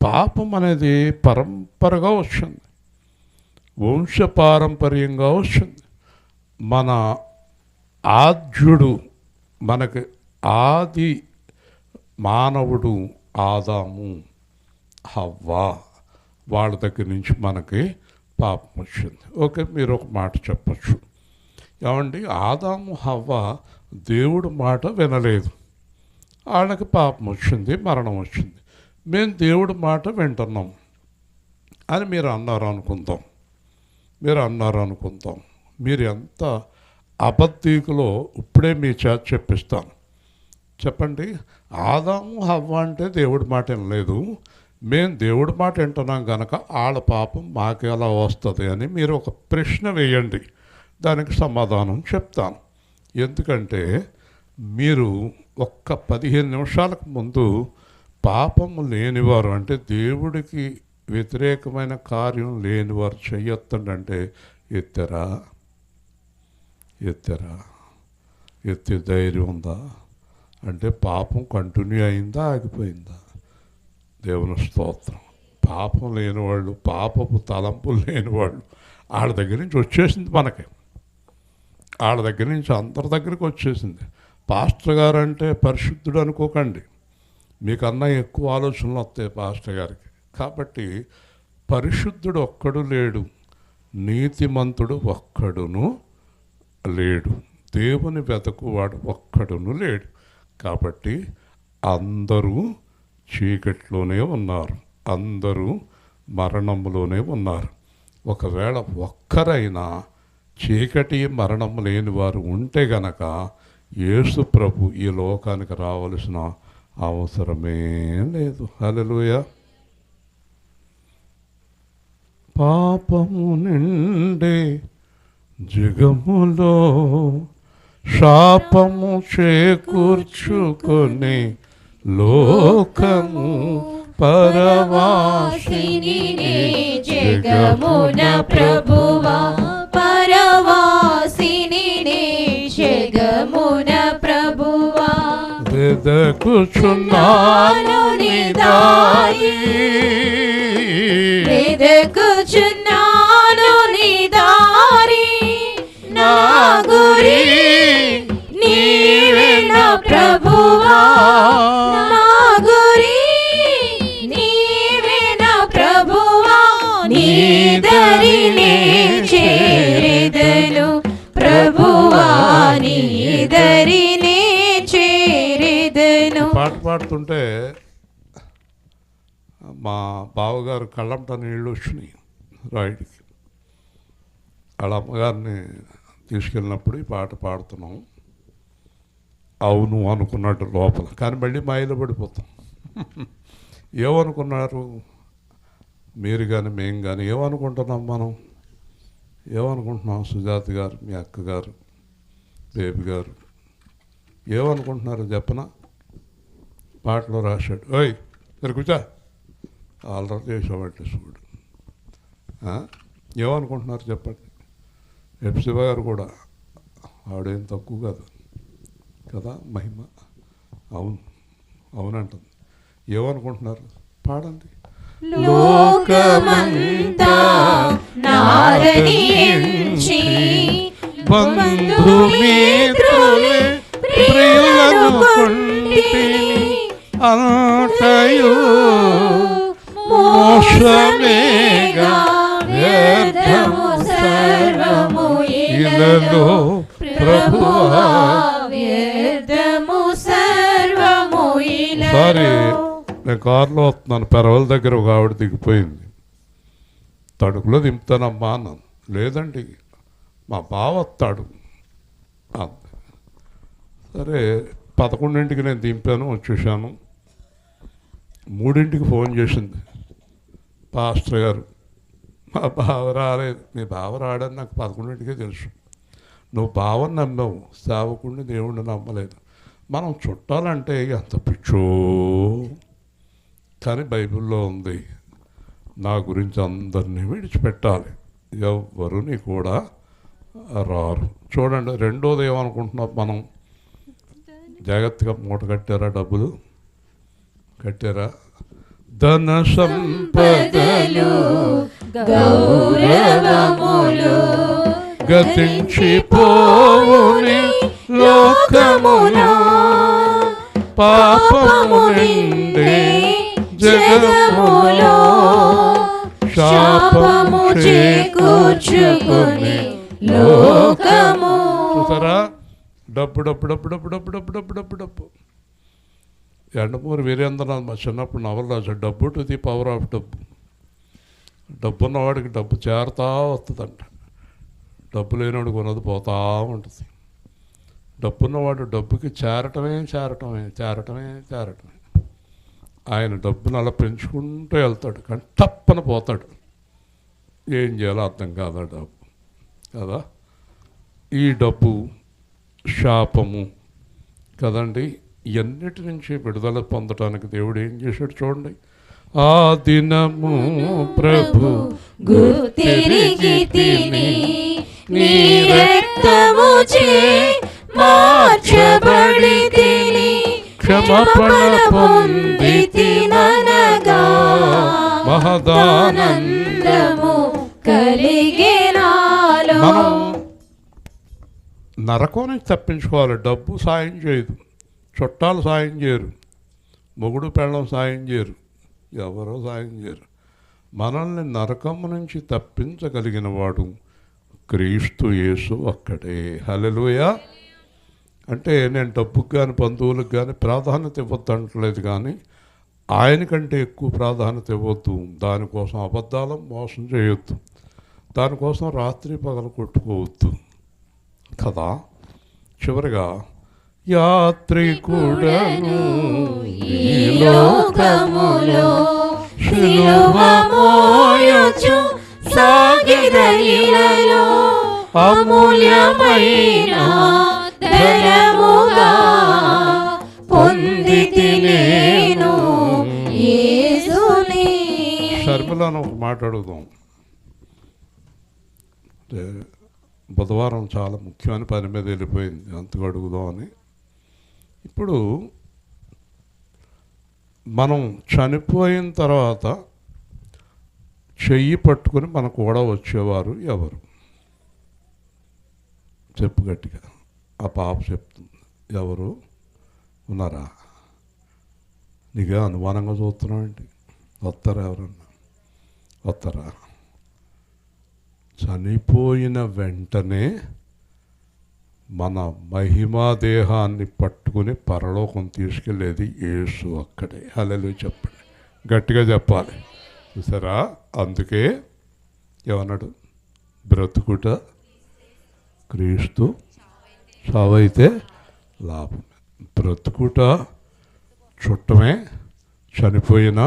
పాపం అనేది పరంపరగా వచ్చింది, వంశపారంపర్యంగా వచ్చింది. మన ఆద్యుడు, మనకి ఆది మానవుడు ఆదాము హవ్వ, వాళ్ళ దగ్గర నుంచి మనకి పాపం వచ్చింది. ఓకే, మీరు ఒక మాట చెప్పచ్చు, ఏమండి ఆదాము హవ్వ దేవుడు మాట వినలేదు, వాళ్ళకి పాపం వచ్చింది, మరణం వచ్చింది. మేము దేవుడి మాట వింటున్నాం అని మీరు అన్నారు అనుకుందాం. మీరు ఎంత అబద్ధీకులో ఇప్పుడే మీ చేత చెప్పిస్తాను. చెప్పండి, ఆదాము హవ్వ అంటే దేవుడి మాట వినలేదు, మేము దేవుడి మాట వింటున్నాం కనుక వాళ్ళ పాపం మాకెలా వస్తుంది అని మీరు ఒక ప్రశ్న వేయండి, దానికి సమాధానం చెప్తాను. ఎందుకంటే మీరు ఒక్క 15 నిమిషాలకు ముందు పాపము లేనివారు అంటే దేవుడికి వ్యతిరేకమైన కార్యం లేనివారు చెయ్యొత్తండి ఎత్తారా? ఎత్తే ధైర్యం ఉందా? అంటే పాపం కంటిన్యూ అయిందా, ఆగిపోయిందా? దేవుని స్తోత్రం. పాపం లేనివాళ్ళు, పాపపు తలంపులు లేనివాళ్ళు వాళ్ళ దగ్గర నుంచి వచ్చేసింది మనకి, వాళ్ళ దగ్గర నుంచి అందరి దగ్గరికి వచ్చేసింది. పాస్టర్ గారు అంటే పరిశుద్ధుడు అనుకోకండి, మీకన్నా ఎక్కువ ఆలోచనలు వస్తాయి పాస్టర్ గారికి. కాబట్టి పరిశుద్ధుడు ఒక్కడు లేడు, నీతిమంతుడు ఒక్కడును లేడు, దేవుని వెతకువాడు ఒక్కడును లేడు. కాబట్టి అందరూ చీకట్లోనే ఉన్నారు, అందరూ మరణంలోనే ఉన్నారు. ఒకవేళ ఒక్కరైనా చీకటి మరణం లేని వారు ఉంటే గనక యేసు ప్రభు ఈ లోకానికి రావలసిన అవసరమే లేదు. హల్లెలూయా. పాపము నిండే జగములో శాపము చేకూర్చుకొని లోకము పరవాసిని జగమున ప్రభువా, పరవాసిని జగమున ప్రభువా, వెదకుచున్నాను నీ దారి, వెదకుచున్నాను నీ దారి, నా గురి నీవే నా ప్రభువా, నా గురి నీవే నా ప్రభువా, నీ దరినే చేరెదను ప్రభువా, నీ దరినే చేరెదను. పాట పాడుతుంటే మా బావగారు కళ్ళంట నీళ్ళు వచ్చినాయి రాయుడికి. వాళ్ళ అమ్మగారిని తీసుకెళ్ళినప్పుడు ఈ పాట పాడుతున్నాం. అవును అనుకున్నట్టు లోపల, కానీ మళ్ళీ మాయలో పడిపోతాం. ఏమనుకున్నారు మీరు కానీ మేము కానీ? ఏమనుకుంటున్నాం మనం? ఏమనుకుంటున్నాం? సుజాత గారు, మీ అక్కగారు, బేబీ గారు ఏమనుకుంటున్నారు చెప్పనా? పాటలో రాశాడు, ఓయ్ సరే కూర్చో, ఆల్రెడీ చేసామంటే చూడు. ఏమనుకుంటున్నారు చెప్పండి? ఎఫ్సిబా గారు కూడా ఆవిడేం తక్కువ కాదు కదా, మహిమ. అవునంటుంది. ఏమనుకుంటున్నారు? పాడండి. లోకమంతా నారనించి బంధుమిత్రులే ప్రియులను కొంటిని అంతయు మోసమేగా వ్యర్థము సర్వము ఇలలో ప్రభువా, వ్యర్థము సర్వము సరే. ఇలలో. నేను కారులో వస్తున్నాను, పెరవల దగ్గర ఒక ఆవిడ దిగిపోయింది. తడుకులో దింపుతానమ్మా అన్నాను. లేదండి మా బావ వస్తాడు అంది. సరే 11ంటికి నేను దింపాను, వచ్చేసాను. 3ంటికి ఫోన్ చేసింది పాస్టర్ గారు, మా బావ రాలేదు. మీ బావ రాడని నాకు 11ంటికే తెలుసు. నువ్వు బావని నమ్మావు, సేవకుడిని దేవుడిని నమ్మలేదు. మనం చుట్టాలంటే ఎంత పిచ్చో, కానీ బైబిల్లో ఉంది నా గురించి అందరినీ విడిచిపెట్టాలి, ఎవ్వరుని కూడా రారు. చూడండి, రెండోది ఏమనుకుంటున్నాం మనం? జాగ్రత్తగా మూట కట్టారా? డబ్బులు కట్టారా? ధన సంపదలు గౌరవములు గతించిపోవుని లోకమున, పాపము నిండే జగములో శాపము చేకూర్చుకొని లోకము. చూసారా? డబ్బు డబ్బు డబ్బు డబ్బు డబ్బు డబ్బు డబ్బు డబ్బు డబ్బు. ఎండమూరి వీరేంద్రనాథ్ మా చిన్నప్పుడు నవల రాశాడు, డబ్బు టు ది పవర్ ఆఫ్ డబ్బు. డబ్బు ఉన్నవాడికి డబ్బు చేరుతా వస్తుందంట, డబ్బు లేనివాడికి ఉన్నది పోతూ ఉంటుంది. డబ్బున్నవాడు డబ్బుకి చేరటమే చేరటమే చేరటమే చేరటమే. ఆయన డబ్బును అలా పెంచుకుంటూ వెళ్తాడు, కానీ తప్పన పోతాడు. ఏం చేయాలో అర్థం కాదా డబ్బు కదా? ఈ డబ్బు శాపము కదండి. ఎన్నిటి నుంచి విడుదల పొందటానికి దేవుడు ఏం చేశాడు చూడండి. ఆ దినము ప్రభు గుర్తిరిగి తిని నీ రక్తము చే మార్చబడి తిని క్షమాపణ పొంది తిననగా మహదానందము కలిగే నాలో. మనం నరకం నుంచి తప్పించుకోవాలి. డబ్బు సాయం చేయదు, చుట్టాలు సాయం చేయరు, మొగుడు పెళ్ళం సాయం చేయరు, ఎవరో సాయం చేయరు. మనల్ని నరకము నుంచి తప్పించగలిగిన వాడు క్రీస్తు యేసు ఒక్కడే. హల్లెలూయా. అంటే నేను డబ్బుకు కానీ బంధువులకు కానీ ప్రాధాన్యత ఇవ్వద్దు అంటలేదు, కానీ ఆయనకంటే ఎక్కువ ప్రాధాన్యత ఇవ్వద్దు. దానికోసం అబద్ధాలను మోసం చేయొద్దు, దానికోసం రాత్రి పగలు కొట్టుకోవద్దు కదా. చివరిగా యాత్రికుడను ఈ లోకములో సిలువ మోయుచు సాగిదయిలలో అమూల్యమైన ధనముగా పొందితి నేను యేసుని. షర్మిలను ఒక మాట అడుగుదాం. బుధవారం చాలా ముఖ్యమైన పని మీద వెళ్ళిపోయింది, అంతగా అడుగుదాం అని. ఇప్పుడు మనం చనిపోయిన తర్వాత చెయ్యి పట్టుకుని మనకు కూడా వచ్చేవారు ఎవరు? చెప్పు గట్టిగా. ఆ పాప చెప్తుంది, ఎవరు ఉన్నారా? నీకే అనుమానంగా చూస్తున్నావు ఏంటి? వస్తారా? ఎవరన్నా వస్తారా? చనిపోయిన వెంటనే మన మహిమా దేహాన్ని పట్టుకుని పరలోకం తీసుకెళ్ళేది యేసు అక్కడే. హల్లెలూయా చెప్పండి, గట్టిగా చెప్పాలి. చూసారా? అందుకే ఏమన్నాడు? బ్రతుకుట క్రీస్తు, చావైతే లాభమే. బ్రతుకుట చుట్టమే, చనిపోయిన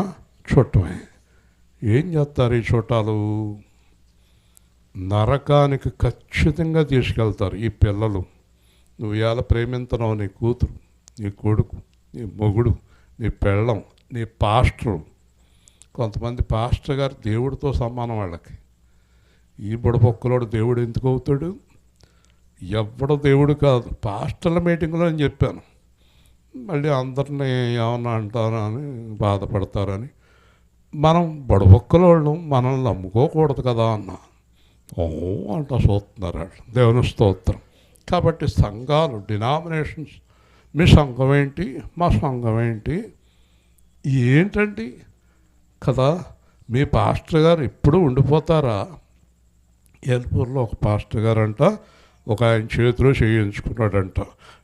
చుట్టమే. ఏం చేస్తారు ఈ చుట్టాలు? నరకానికి ఖచ్చితంగా తీసుకెళ్తారు. ఈ పిల్లలు, నువ్వు ఇవాళ ప్రేమింతున్నావు, నీ కూతురు, నీ కొడుకు, నీ మొగుడు, నీ పెళ్ళం, నీ పాస్టరు. కొంతమంది పాస్టర్ గారు దేవుడితో సమానం వాళ్ళకి. ఈ బుడపొక్కలోడు దేవుడు ఎందుకు అవుతాడు? ఎవడు దేవుడు కాదు. పాస్టర్ల మీటింగ్లో అని చెప్పాను, మళ్ళీ అందరినీ ఏమన్నా అంటారని బాధపడతారని. మనం బుడపొక్కలోళ్ళు మనల్ని నమ్ముకోకూడదు కదా అన్న. ఓ అంట చూస్తున్నారు వాళ్ళు. దేవుని స్తోత్రం. కాబట్టి సంఘాలు, డినామినేషన్స్, మీ సంఘం ఏంటి, మా సంఘం ఏంటి, ఏంటండి కదా? మీ పాస్టర్ గారు ఇప్పుడు ఉండిపోతారా? ఏల్పూర్లో ఒక పాస్టర్ గారు అంట, ఒక ఆయన చేతిలో చేయించుకున్నాడంట,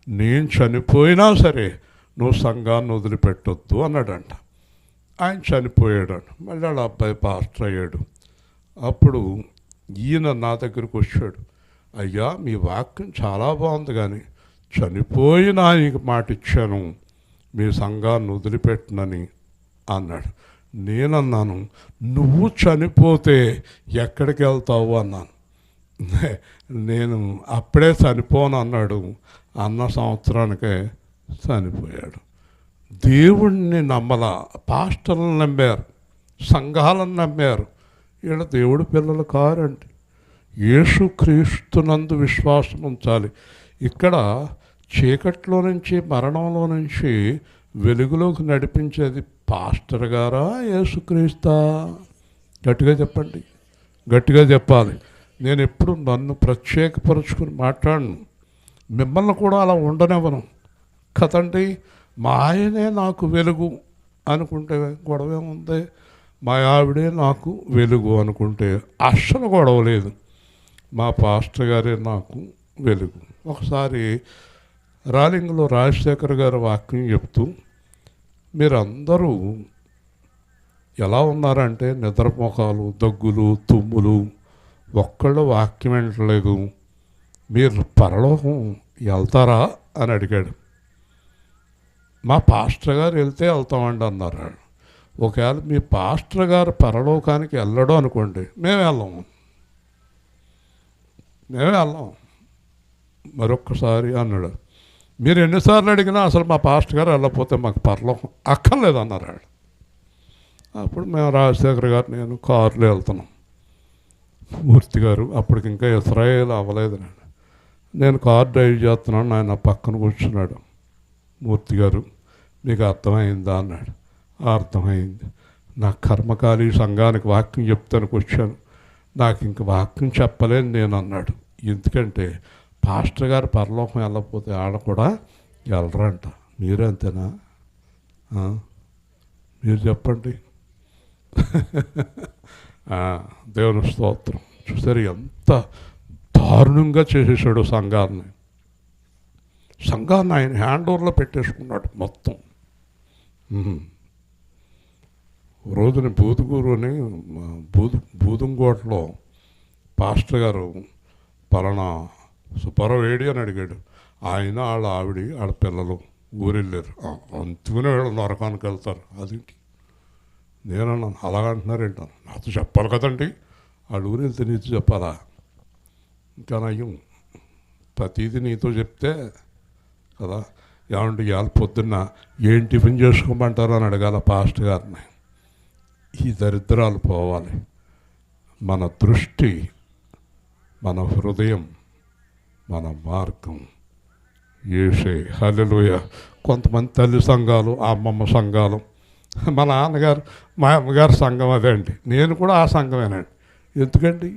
నేను చనిపోయినా సరే నువ్వు సంఘాన్ని వదిలిపెట్టొద్దు అన్నాడంట. ఆయన చనిపోయాడంట. మళ్ళీ వాళ్ళ అబ్బాయి పాస్టర్ అయ్యాడు. అప్పుడు ఈయన నా దగ్గరికి వచ్చాడు, అయ్యా మీ వాక్యం చాలా బాగుంది, కానీ చనిపోయిన ఆయనకి మాట ఇచ్చాను మీ సంఘాన్ని వదిలిపెట్టనని అన్నాడు. నేనన్నాను, నువ్వు చనిపోతే ఎక్కడికి వెళ్తావు అన్నాను. నేను అప్పుడే చనిపోను అన్నాడు. అన్న సంవత్సరానికే చనిపోయాడు. దేవుణ్ణి నమ్మలా, పాస్టర్లను నమ్మారు. సంఘాలను నమ్మారు. వీళ్ళ దేవుడి పిల్లలు కారండి. యేసుక్రీస్తునందు విశ్వాసం ఉంచాలి. ఇక్కడ చీకట్లో నుంచి, మరణంలో నుంచి వెలుగులోకి నడిపించేది పాస్టర్ గారా, యేసుక్రీస్తా? గట్టిగా చెప్పండి, గట్టిగా చెప్పాలి. నేను ఎప్పుడు నన్ను ప్రత్యేకపరుచుకుని మాట్లాడను, మిమ్మల్ని కూడా అలా ఉండనివ్వను కదండి. మా ఆయనే నాకు వెలుగు అనుకుంటే గొడవేముంది, మా ఆవిడే నాకు వెలుగు అనుకుంటే అస్సలు గొడవ లేదు. మా పాస్టర్ గారే నాకు వెలుగు. ఒకసారి రాలింగ్లో రాజశేఖర్ గారు వాక్యం చెప్తూ, మీరందరూ ఎలా ఉన్నారంటే నిద్రమోకాలు, దగ్గులు, తుమ్ములు, ఒక్కళ్ళు వాక్యం వినట్లేదు, మీరు పరలోకం వెళ్తారా అని అడిగాడు. మా పాస్టర్ గారు వెళ్తే వెళ్తామండి అన్నారు. ఒకవేళ మీ పాస్టర్ గారు పరలోకానికి వెళ్ళడం అనుకోండి, మేము వెళ్ళాము. మరొక్కసారి అన్నాడు. మీరు ఎన్నిసార్లు అడిగినా అసలు మా పాస్టర్ గారు వెళ్ళకపోతే మాకు పరలోకం అక్కర్లేదు అన్నారు. అప్పుడు మేము రాజశేఖర్ గారు నేను కారులో వెళ్తున్నాం. మూర్తి గారు అప్పటికి ఇంకా ఇస్రాయేల్ అవ్వలేదు. నేను కారు డ్రైవ్ చేస్తున్నాను, ఆయన పక్కన కూర్చున్నాడు. మూర్తి గారు, మీకు అర్థమైందా అన్నాడు. అర్థమైంది. నా కర్మకాలి సంఘానికి వాక్యం చెప్తానికి వచ్చాను, నాకు ఇంక వాక్యం చెప్పలేను నేను అన్నాడు. ఎందుకంటే పాస్టర్ గారు పరలోకం వెళ్ళకపోతే ఆడ కూడా వెళ్ళరంట. మీరు అంతేనా? మీరు చెప్పండి. దేవుని స్తోత్రం. చూసారు ఎంత దారుణంగా చేసేసాడు సంఘాన్ని. ఆయన హ్యాండ్ ఓవర్లో పెట్టేసుకున్నాడు మొత్తం. రోజుని బూదుగూరు అని బూదుంగోటలో పాస్టర్ గారు పలానా సుబ్బారావు ఏడి అని అడిగాడు. ఆయన, వాళ్ళ ఆవిడ, వాళ్ళ పిల్లలు ఊరెళ్ళారు. అంతుకునే వాళ్ళు నరకానికి వెళ్తారు. అది నేనన్నాను, అలాగంటున్నారేంటాను, నాతో చెప్పాలి కదండి, వాళ్ళు ఊరు వెళ్తే నీతో చెప్పాలా? ఇంకా నయ్యం, ప్రతిదీ నీతో చెప్తే కదా. ఏమంటే ఇవాళ పొద్దున్న ఏం టిఫిన్ చేసుకోమంటారు అని అడగాల పాస్టర్ గారిని. ఈ దరిద్రాలు పోవాలి. మన దృష్టి, మన హృదయం, మన మార్గం యేసే. హల్లెలూయా. కొంతమంది తల్లి సంఘాలు, అమ్మమ్మ సంఘాలు, మా నాన్నగారు, మా అమ్మగారు సంఘం అదే అండి. నేను కూడా ఆ సంఘమేనండి. ఎందుకండి?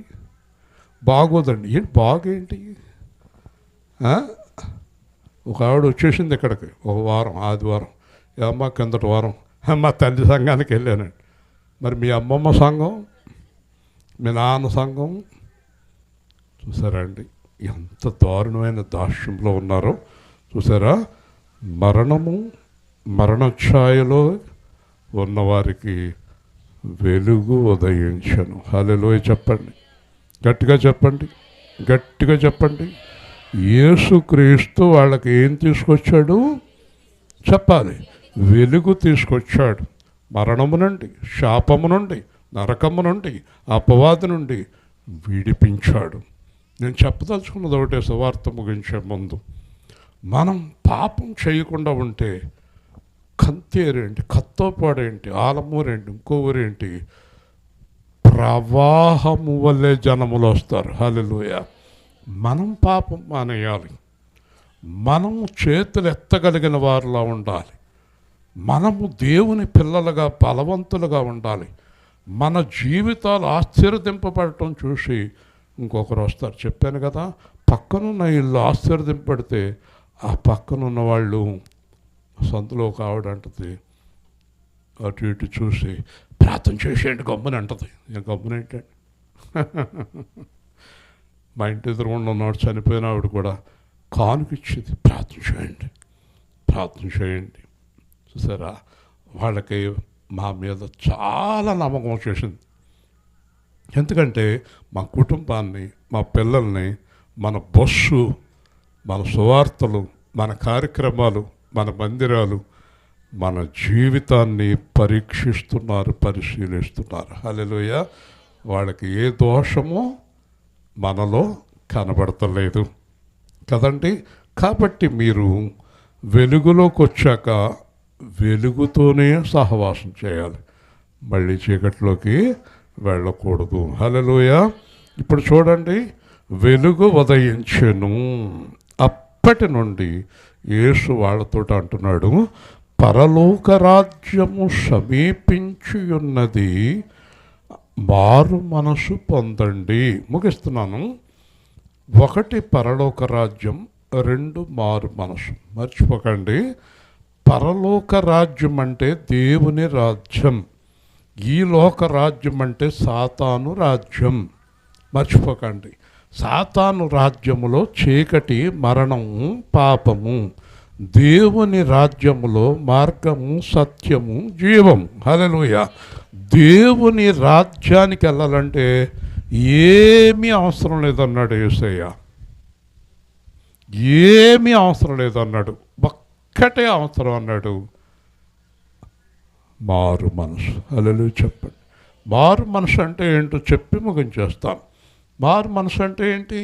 బాగోదండి. ఏంటి బాగేంటి? ఒక ఆవిడ వచ్చేసింది ఇక్కడికి ఒక వారం, ఆదివారం. అమ్మ కిందటి వారం మా తల్లి సంఘానికి వెళ్ళానండి. మరి మీ అమ్మమ్మ సంఘం, మీ నాన్న సంఘం చూసారా అండి ఎంత దారుణమైన దాస్యంలో ఉన్నారో చూసారా. మరణము, మరణఛాయలో ఉన్నవారికి వెలుగు ఉదయించను. హల్లెలూయా చెప్పండి, గట్టిగా చెప్పండి, గట్టిగా చెప్పండి. యేసుక్రీస్తు వాళ్ళకి ఏం తీసుకొచ్చాడు చెప్పాలి? వెలుగు తీసుకొచ్చాడు. మరణము నుండి, శాపము నుండి, నరకము నుండి, అపవాది నుండి విడిపించాడు. నేను చెప్పదలుచుకున్నది ఒకటే సువార్త ముగించే ముందు, మనం పాపం చేయకుండా ఉంటే కంతేరేంటి, కత్తోపాడేంటి, ఆలమూరేంటి, ఇంకో ఊరేంటి, ప్రవాహము వల్లే జనములు వస్తారు. హల్లెలూయా. మనం పాపం మానేయాలి. మనము చేతులు ఎత్తగలిగిన వారిలా ఉండాలి. మనము దేవుని పిల్లలుగా, బలవంతులుగా ఉండాలి. మన జీవితాలు ఆశీర్వదింపబడటం చూసి ఇంకొకరు వస్తారు. చెప్పాను కదా, పక్కనున్న ఇల్లు ఆశీర్వదింపడితే ఆ పక్కనున్న వాళ్ళు, సంతలో ఒక ఆవిడ అంటుంది, అటు ఇటు చూసి ప్రార్థన చేసేయండి గమ్ముని అంటుంది. నేను గమ్మునేంటండి. మా ఇంటి ఎదురుగుండా ఉన్నాడు చనిపోయిన ఆవిడ కూడా కానుకిచ్చింది, ప్రార్థన చేయండి, ప్రార్థన చేయండి. చూసారా, వాళ్ళకి మా మీద చాలా నమ్మకం వచ్చేసింది. ఎందుకంటే మా కుటుంబాన్ని, మా పిల్లల్ని, మన బస్సు, మన సువార్తలు, మన కార్యక్రమాలు, మన మందిరాలు, మన జీవితాన్ని పరీక్షిస్తున్నారు, పరిశీలిస్తున్నారు. హల్లెలూయా. వాళ్ళకి ఏ దోషమో మనలో కనబడతలేదు కదండి. కాబట్టి మీరు వెలుగులోకి వచ్చాక వెలుగుతోనే సహవాసం చేయాలి. మళ్ళీ చీకట్లోకి వెళ్ళకూడదు. హల్లెలూయా. ఇప్పుడు చూడండి, వెలుగు ఉదయించెను. అప్పటి నుండి యేసు వాళ్ళతో అంటున్నాడు, పరలోక రాజ్యము సమీపించి ఉన్నది, మారు మనసు పొందండి. ముగిస్తున్నాను. 1 పరలోక రాజ్యం, 2 మారు మనసు. మర్చిపోకండి, పరలోక రాజ్యం అంటే దేవుని రాజ్యం, ఈ లోక రాజ్యం అంటే సాతాను రాజ్యం. మర్చిపోకండి, సాతాను రాజ్యములో చీకటి, మరణము, పాపము. దేవుని రాజ్యములో మార్గము, సత్యము, జీవం. హల్లెలూయా. దేవుని రాజ్యానికి వెళ్ళాలంటే ఏమీ అవసరం లేదన్నాడు యేసయ్య. ఏమీ అవసరం లేదన్నాడు, ఒక్కటే అవసరం అన్నాడు, మారు మనసు. హల్లెలూయా. చెప్పండి, మారు మనసు అంటే ఏంటో చెప్పి ముగించేస్తాను. మారు మనసు అంటే ఏంటి?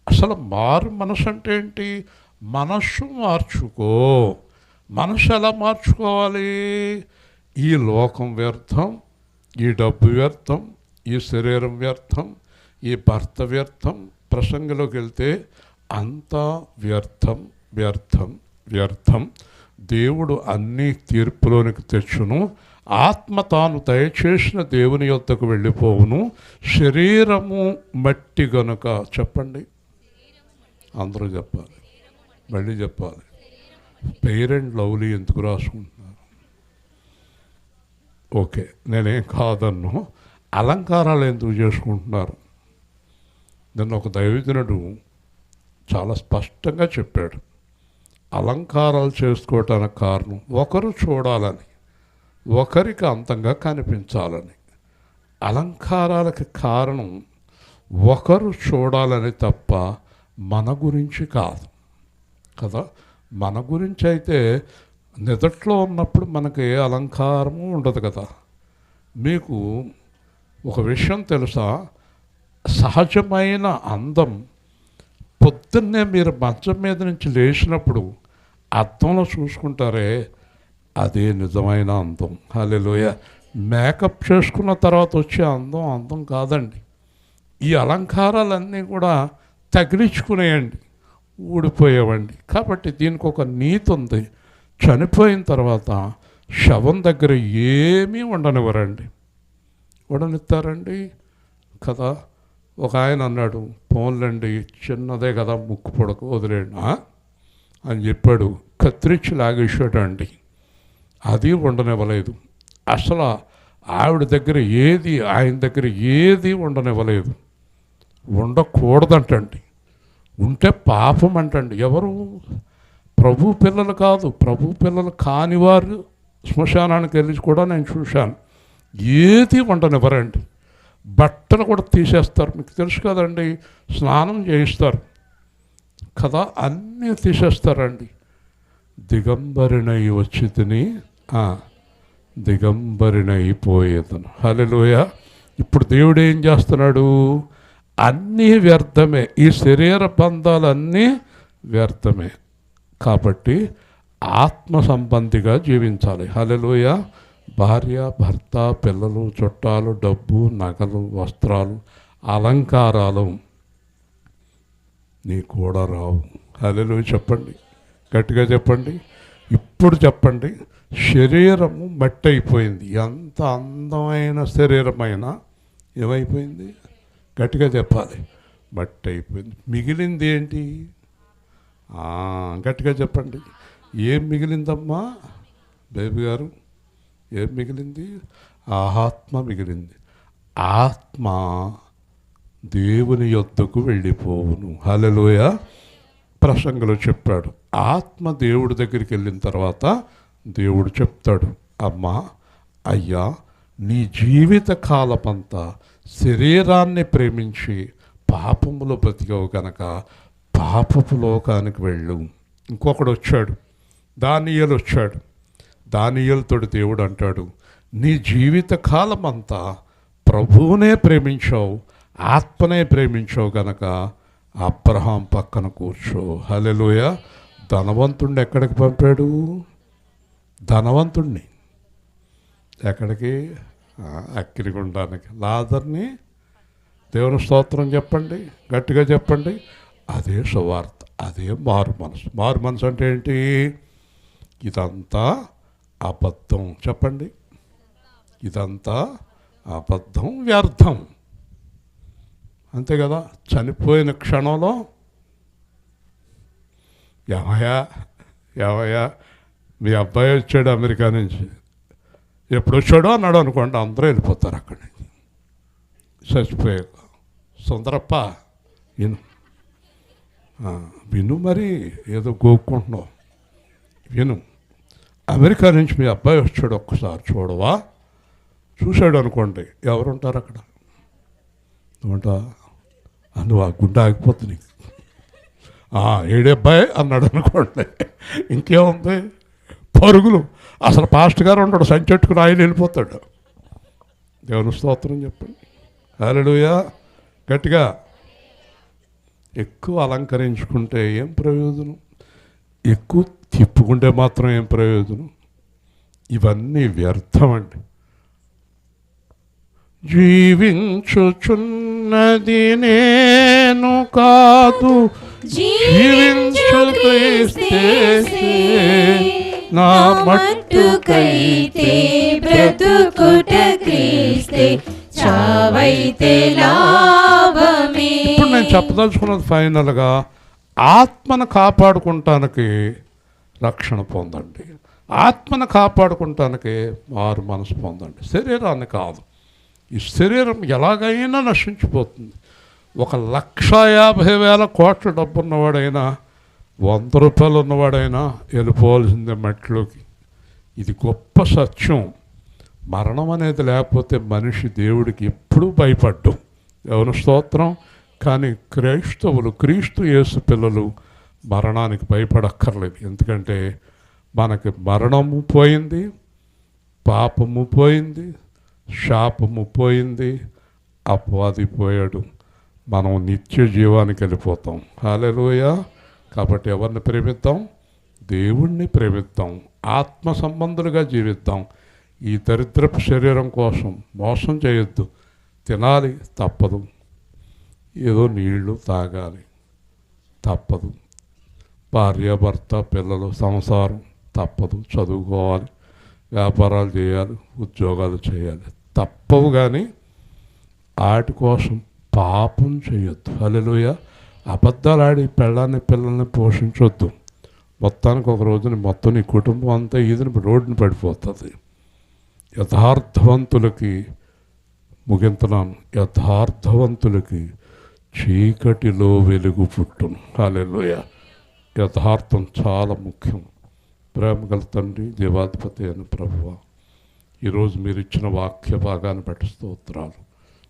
అసలు మారు మనసు అంటే ఏంటి? మనస్సు మార్చుకో. మనసు ఎలా మార్చుకోవాలి? ఈ లోకం వ్యర్థం, ఈ డబ్బు వ్యర్థం, ఈ శరీరం వ్యర్థం, ఈ భర్త వ్యర్థం. ప్రసంగంలోకి వెళ్తే అంతా వ్యర్థం, వ్యర్థం, వ్యర్థం. దేవుడు అన్ని తీర్పులోనికి తెచ్చును. ఆత్మ తాను దయచేసిన దేవుని యొద్దకు వెళ్ళిపోవును. శరీరము మట్టి గనుక. చెప్పండి, అందరూ చెప్పాలి, మళ్ళీ చెప్పాలి. ఫెయిర్ అండ్ లవ్లీ ఎందుకు రాసుకుంటున్నారు? ఓకే, నేనేం కాదన్ను. అలంకారాలు ఎందుకు చేసుకుంటున్నారు? నిన్న ఒక దైవజనుడు చాలా స్పష్టంగా చెప్పాడు, అలంకారాలు చేసుకోవటానికి కారణం ఒకరు చూడాలని, ఒకరికి అంతంగా కనిపించాలని. అలంకారాలకి కారణం ఒకరు చూడాలని తప్ప మన గురించి కాదు కదా. మన గురించి అయితే నిదట్లో ఉన్నప్పుడు మనకి ఏ అలంకారము ఉండదు కదా. మీకు ఒక విషయం తెలుసా? సహజమైన అందం పొద్దున్నే మీరు మంచం మీద నుంచి లేచినప్పుడు అద్దంలో చూసుకుంటారే, అదే నిజమైన అందం. హల్లెలూయా. మేకప్ చేసుకున్న తర్వాత వచ్చే అందం అందం కాదండి. ఈ అలంకారాలన్నీ కూడా తగిలించుకునేయండి, ఊడిపోయేవండి. కాబట్టి దీనికి ఒక నీతి ఉంది. చనిపోయిన తర్వాత శవం దగ్గర ఏమీ ఉండనివ్వరండి. ఉండనిస్తారండి కదా. ఒక ఆయన అన్నాడు, పోన్లండి చిన్నదే కదా, ముక్కు పొడక వదిలేండి అని చెప్పాడు. కత్తిరించి లాగేసాడండి, అది ఉండనివ్వలేదు. అసలు ఆవిడ దగ్గర ఏది, ఆయన దగ్గర ఏది ఉండనివ్వలేదు. ఉండకూడదంటండి, ఉంటే పాపం అంటండి. ఎవరు? ప్రభు పిల్లలు కాదు, ప్రభు పిల్లలు కానివారు శ్మశానానికి వెళ్ళి కూడా నేను చూశాను. ఏది ఉండనివ్వరండి. బట్టలు కూడా తీసేస్తారు. మీకు తెలుసు కదండి, స్నానం చేయిస్తారు కదా, అన్నీ తీసేస్తారండి. దిగంబరినై వచ్చి తిని దిగంబరినైపోయేదను. హల్లెలూయా. ఇప్పుడు దేవుడు ఏం చేస్తున్నాడు? అన్నీ వ్యర్థమే, ఈ శరీర బంధాలన్నీ వ్యర్థమే. కాబట్టి ఆత్మ సంబంధిగా జీవించాలి. హల్లెలూయా. భార్య, భర్త, పిల్లలు, చుట్టాలు, డబ్బు, నగలు, వస్త్రాలు, అలంకారాలు నీ కూడా రావు. హల్లెలూయా. చెప్పండి, గట్టిగా చెప్పండి. ఇప్పుడు చెప్పండి, శరీరము మట్టి అయిపోయింది. ఎంత అందమైన శరీరమైనా ఏమైపోయింది? గట్టిగా చెప్పాలి, మట్టి అయిపోయింది. మిగిలింది ఏంటి? గట్టిగా చెప్పండి, ఏం మిగిలిందమ్మా బేబీ గారు? ఏం మిగిలింది? ఆత్మ మిగిలింది. ఆత్మ దేవుని యొద్దకు వెళ్ళిపోవును. హల్లెలూయా. ప్రసంగంలో చెప్పాడు, ఆత్మ దేవుడి దగ్గరికి వెళ్ళిన తర్వాత దేవుడు చెప్తాడు, అమ్మా, అయ్యా, నీ జీవిత కాలమంతా శరీరాన్ని ప్రేమించి పాపములో బ్రతికావు కనుక పాపపు లోకానికి వెళ్ళు. ఇంకొకడు వచ్చాడు, దానియేలు వచ్చాడు. దానియేలుతోటి దేవుడు అంటాడు, నీ జీవిత కాలమంతా ప్రభువునే ప్రేమించావు, ఆత్మనే ప్రేమించావు కనుక అబ్రహాం పక్కన కూర్చో. హల్లెలూయా. ధనవంతుణ్ణి ఎక్కడికి పంపాడు? ధనవంతుణ్ణి ఎక్కడికి? అగ్నిగుండానికి. లాజర్ని దేవుని స్తోత్రం చెప్పండి, గట్టిగా చెప్పండి. అదే సువార్త, అదే మారు మనసు. మారు మనసు అంటే ఏంటి? ఇదంతా అబద్ధం. చెప్పండి, ఇదంతా అబద్ధం, వ్యర్థం. అంతే కదా. చనిపోయిన క్షణంలో ఏమయ్యా మీ అబ్బాయి వచ్చాడు అమెరికా నుంచి, ఎప్పుడు వచ్చాడో అన్నాడు అనుకోండి, అందరూ వెళ్ళిపోతారు అక్కడి నుంచి. చచ్చిపోయాక సుందరప్ప విను, విను, మరి ఏదో గోక్కుంటున్నావు, విను. అమెరికా నుంచి మీ అబ్బాయి వచ్చాడు, ఒక్కసారి చూడవా? చూశాడు అనుకోండి, ఎవరుంటారు అక్కడ? ఉంటా నువ్వు ఆ గుండె ఆగిపోతుంది నీకు. ఏడబ్బాయి అన్నాడు అనుకోండి, ఇంకేముంది? పరుగులు. అసలు పాస్టర్ గారు ఉంటాడు, సంచెట్టుకుని ఆయన వెళ్ళిపోతాడు. దేవుని స్తోత్రం చెప్పండి. హల్లెలూయా. గట్టిగా. ఎక్కువ అలంకరించుకుంటే ఏం ప్రయోజనం? ఎక్కువ తిప్పుకుంటే మాత్రం ఏం ప్రయోజనం? ఇవన్నీ వ్యర్థం అండి. జీవించుచున్నది నేను కాదు, జీవించు క్రీస్తే, నా మట్టుకైతే బ్రతుకుట క్రీస్తే, చావైతే లాభమే. ఇప్పుడు నేను చెప్పదలుచుకున్నది ఫైనల్గా, ఆత్మను కాపాడుకుంటానికి రక్షణ పొందండి, ఆత్మను కాపాడుకుంటానికి మారు మనసు పొందండి, శరీరాన్ని కాదు. ఈ శరీరం ఎలాగైనా నశించిపోతుంది. 1,50,000 కోట్ల డబ్బు ఉన్నవాడైనా, 100 రూపాయలు ఉన్నవాడైనా వెళ్ళిపోవాల్సిందే మట్టిలోకి. ఇది గొప్ప సత్యం. మరణం అనేది లేకపోతే మనిషి దేవుడికి ఎప్పుడూ భయపడ్డు. దేవుని స్తోత్రం. కానీ క్రైస్తవులు, క్రీస్తు యేసు పిల్లలు మరణానికి భయపడక్కర్లేదు. ఎందుకంటే మనకి మరణము పోయింది, పాపము పోయింది, శాపము పోయింది, అపవాది పోయాడు. మనం నిత్య జీవానికి వెళ్ళిపోతాం. హల్లెలూయా. కాబట్టి ఎవరిని ప్రేమిద్దాం? దేవుణ్ణి ప్రేమిద్దాం, ఆత్మ సంబంధులుగా జీవిద్దాం. ఈ దరిద్రపు శరీరం కోసం మోసం చేయొద్దు. తినాలి, తప్పదు. ఏదో నీళ్లు తాగాలి, తప్పదు. భార్యాభర్త, పిల్లలు, సంసారం తప్పదు. చదువుకోవాలి, వ్యాపారాలు చేయాలి, ఉద్యోగాలు చేయాలి, తప్పవు. కానీ వాటి కోసం పాపం చేయొద్దు. హల్లెలూయా. అబద్ధాలు ఆడి పెళ్ళాన్ని, పిల్లల్ని పోషించొద్దు. మొత్తానికి ఒక రోజుని మొత్తం నీ కుటుంబం అంతా ఈదిని రోడ్డుని పడిపోతుంది. యథార్థవంతులకి ముగింతున్నాను, యథార్థవంతులకి చీకటిలో వెలుగు పుట్టును. హల్లెలూయా. యథార్థం చాలా ముఖ్యం. ప్రేమ గల తండ్రి, దేవాధిపతి అయిన ప్రభువా, ఈరోజు మీరు ఇచ్చిన వాక్య భాగాన్ని బట్టి స్తోత్రాలు.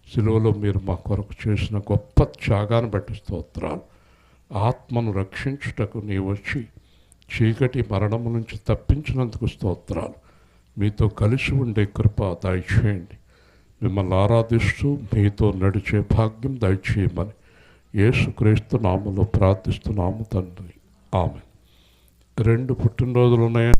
శిలువలో మీరు మా కొరకు చేసిన గొప్ప త్యాగాన్ని బట్టి స్తోత్రాలు. ఆత్మను రక్షించుటకు నీ వచ్చి చీకటి మరణము నుంచి తప్పించినందుకు స్తోత్రాలు. మీతో కలిసి ఉండే కృప దయచేయండి. మిమ్మల్ని ఆరాధిస్తూ మీతో నడిచే భాగ్యం దయచేయమని యేసుక్రీస్తు నామములో ప్రార్థిస్తున్నాము తండ్రి. ఆమేన్. 2 పుట్టినరోజులు ఉన్నాయా?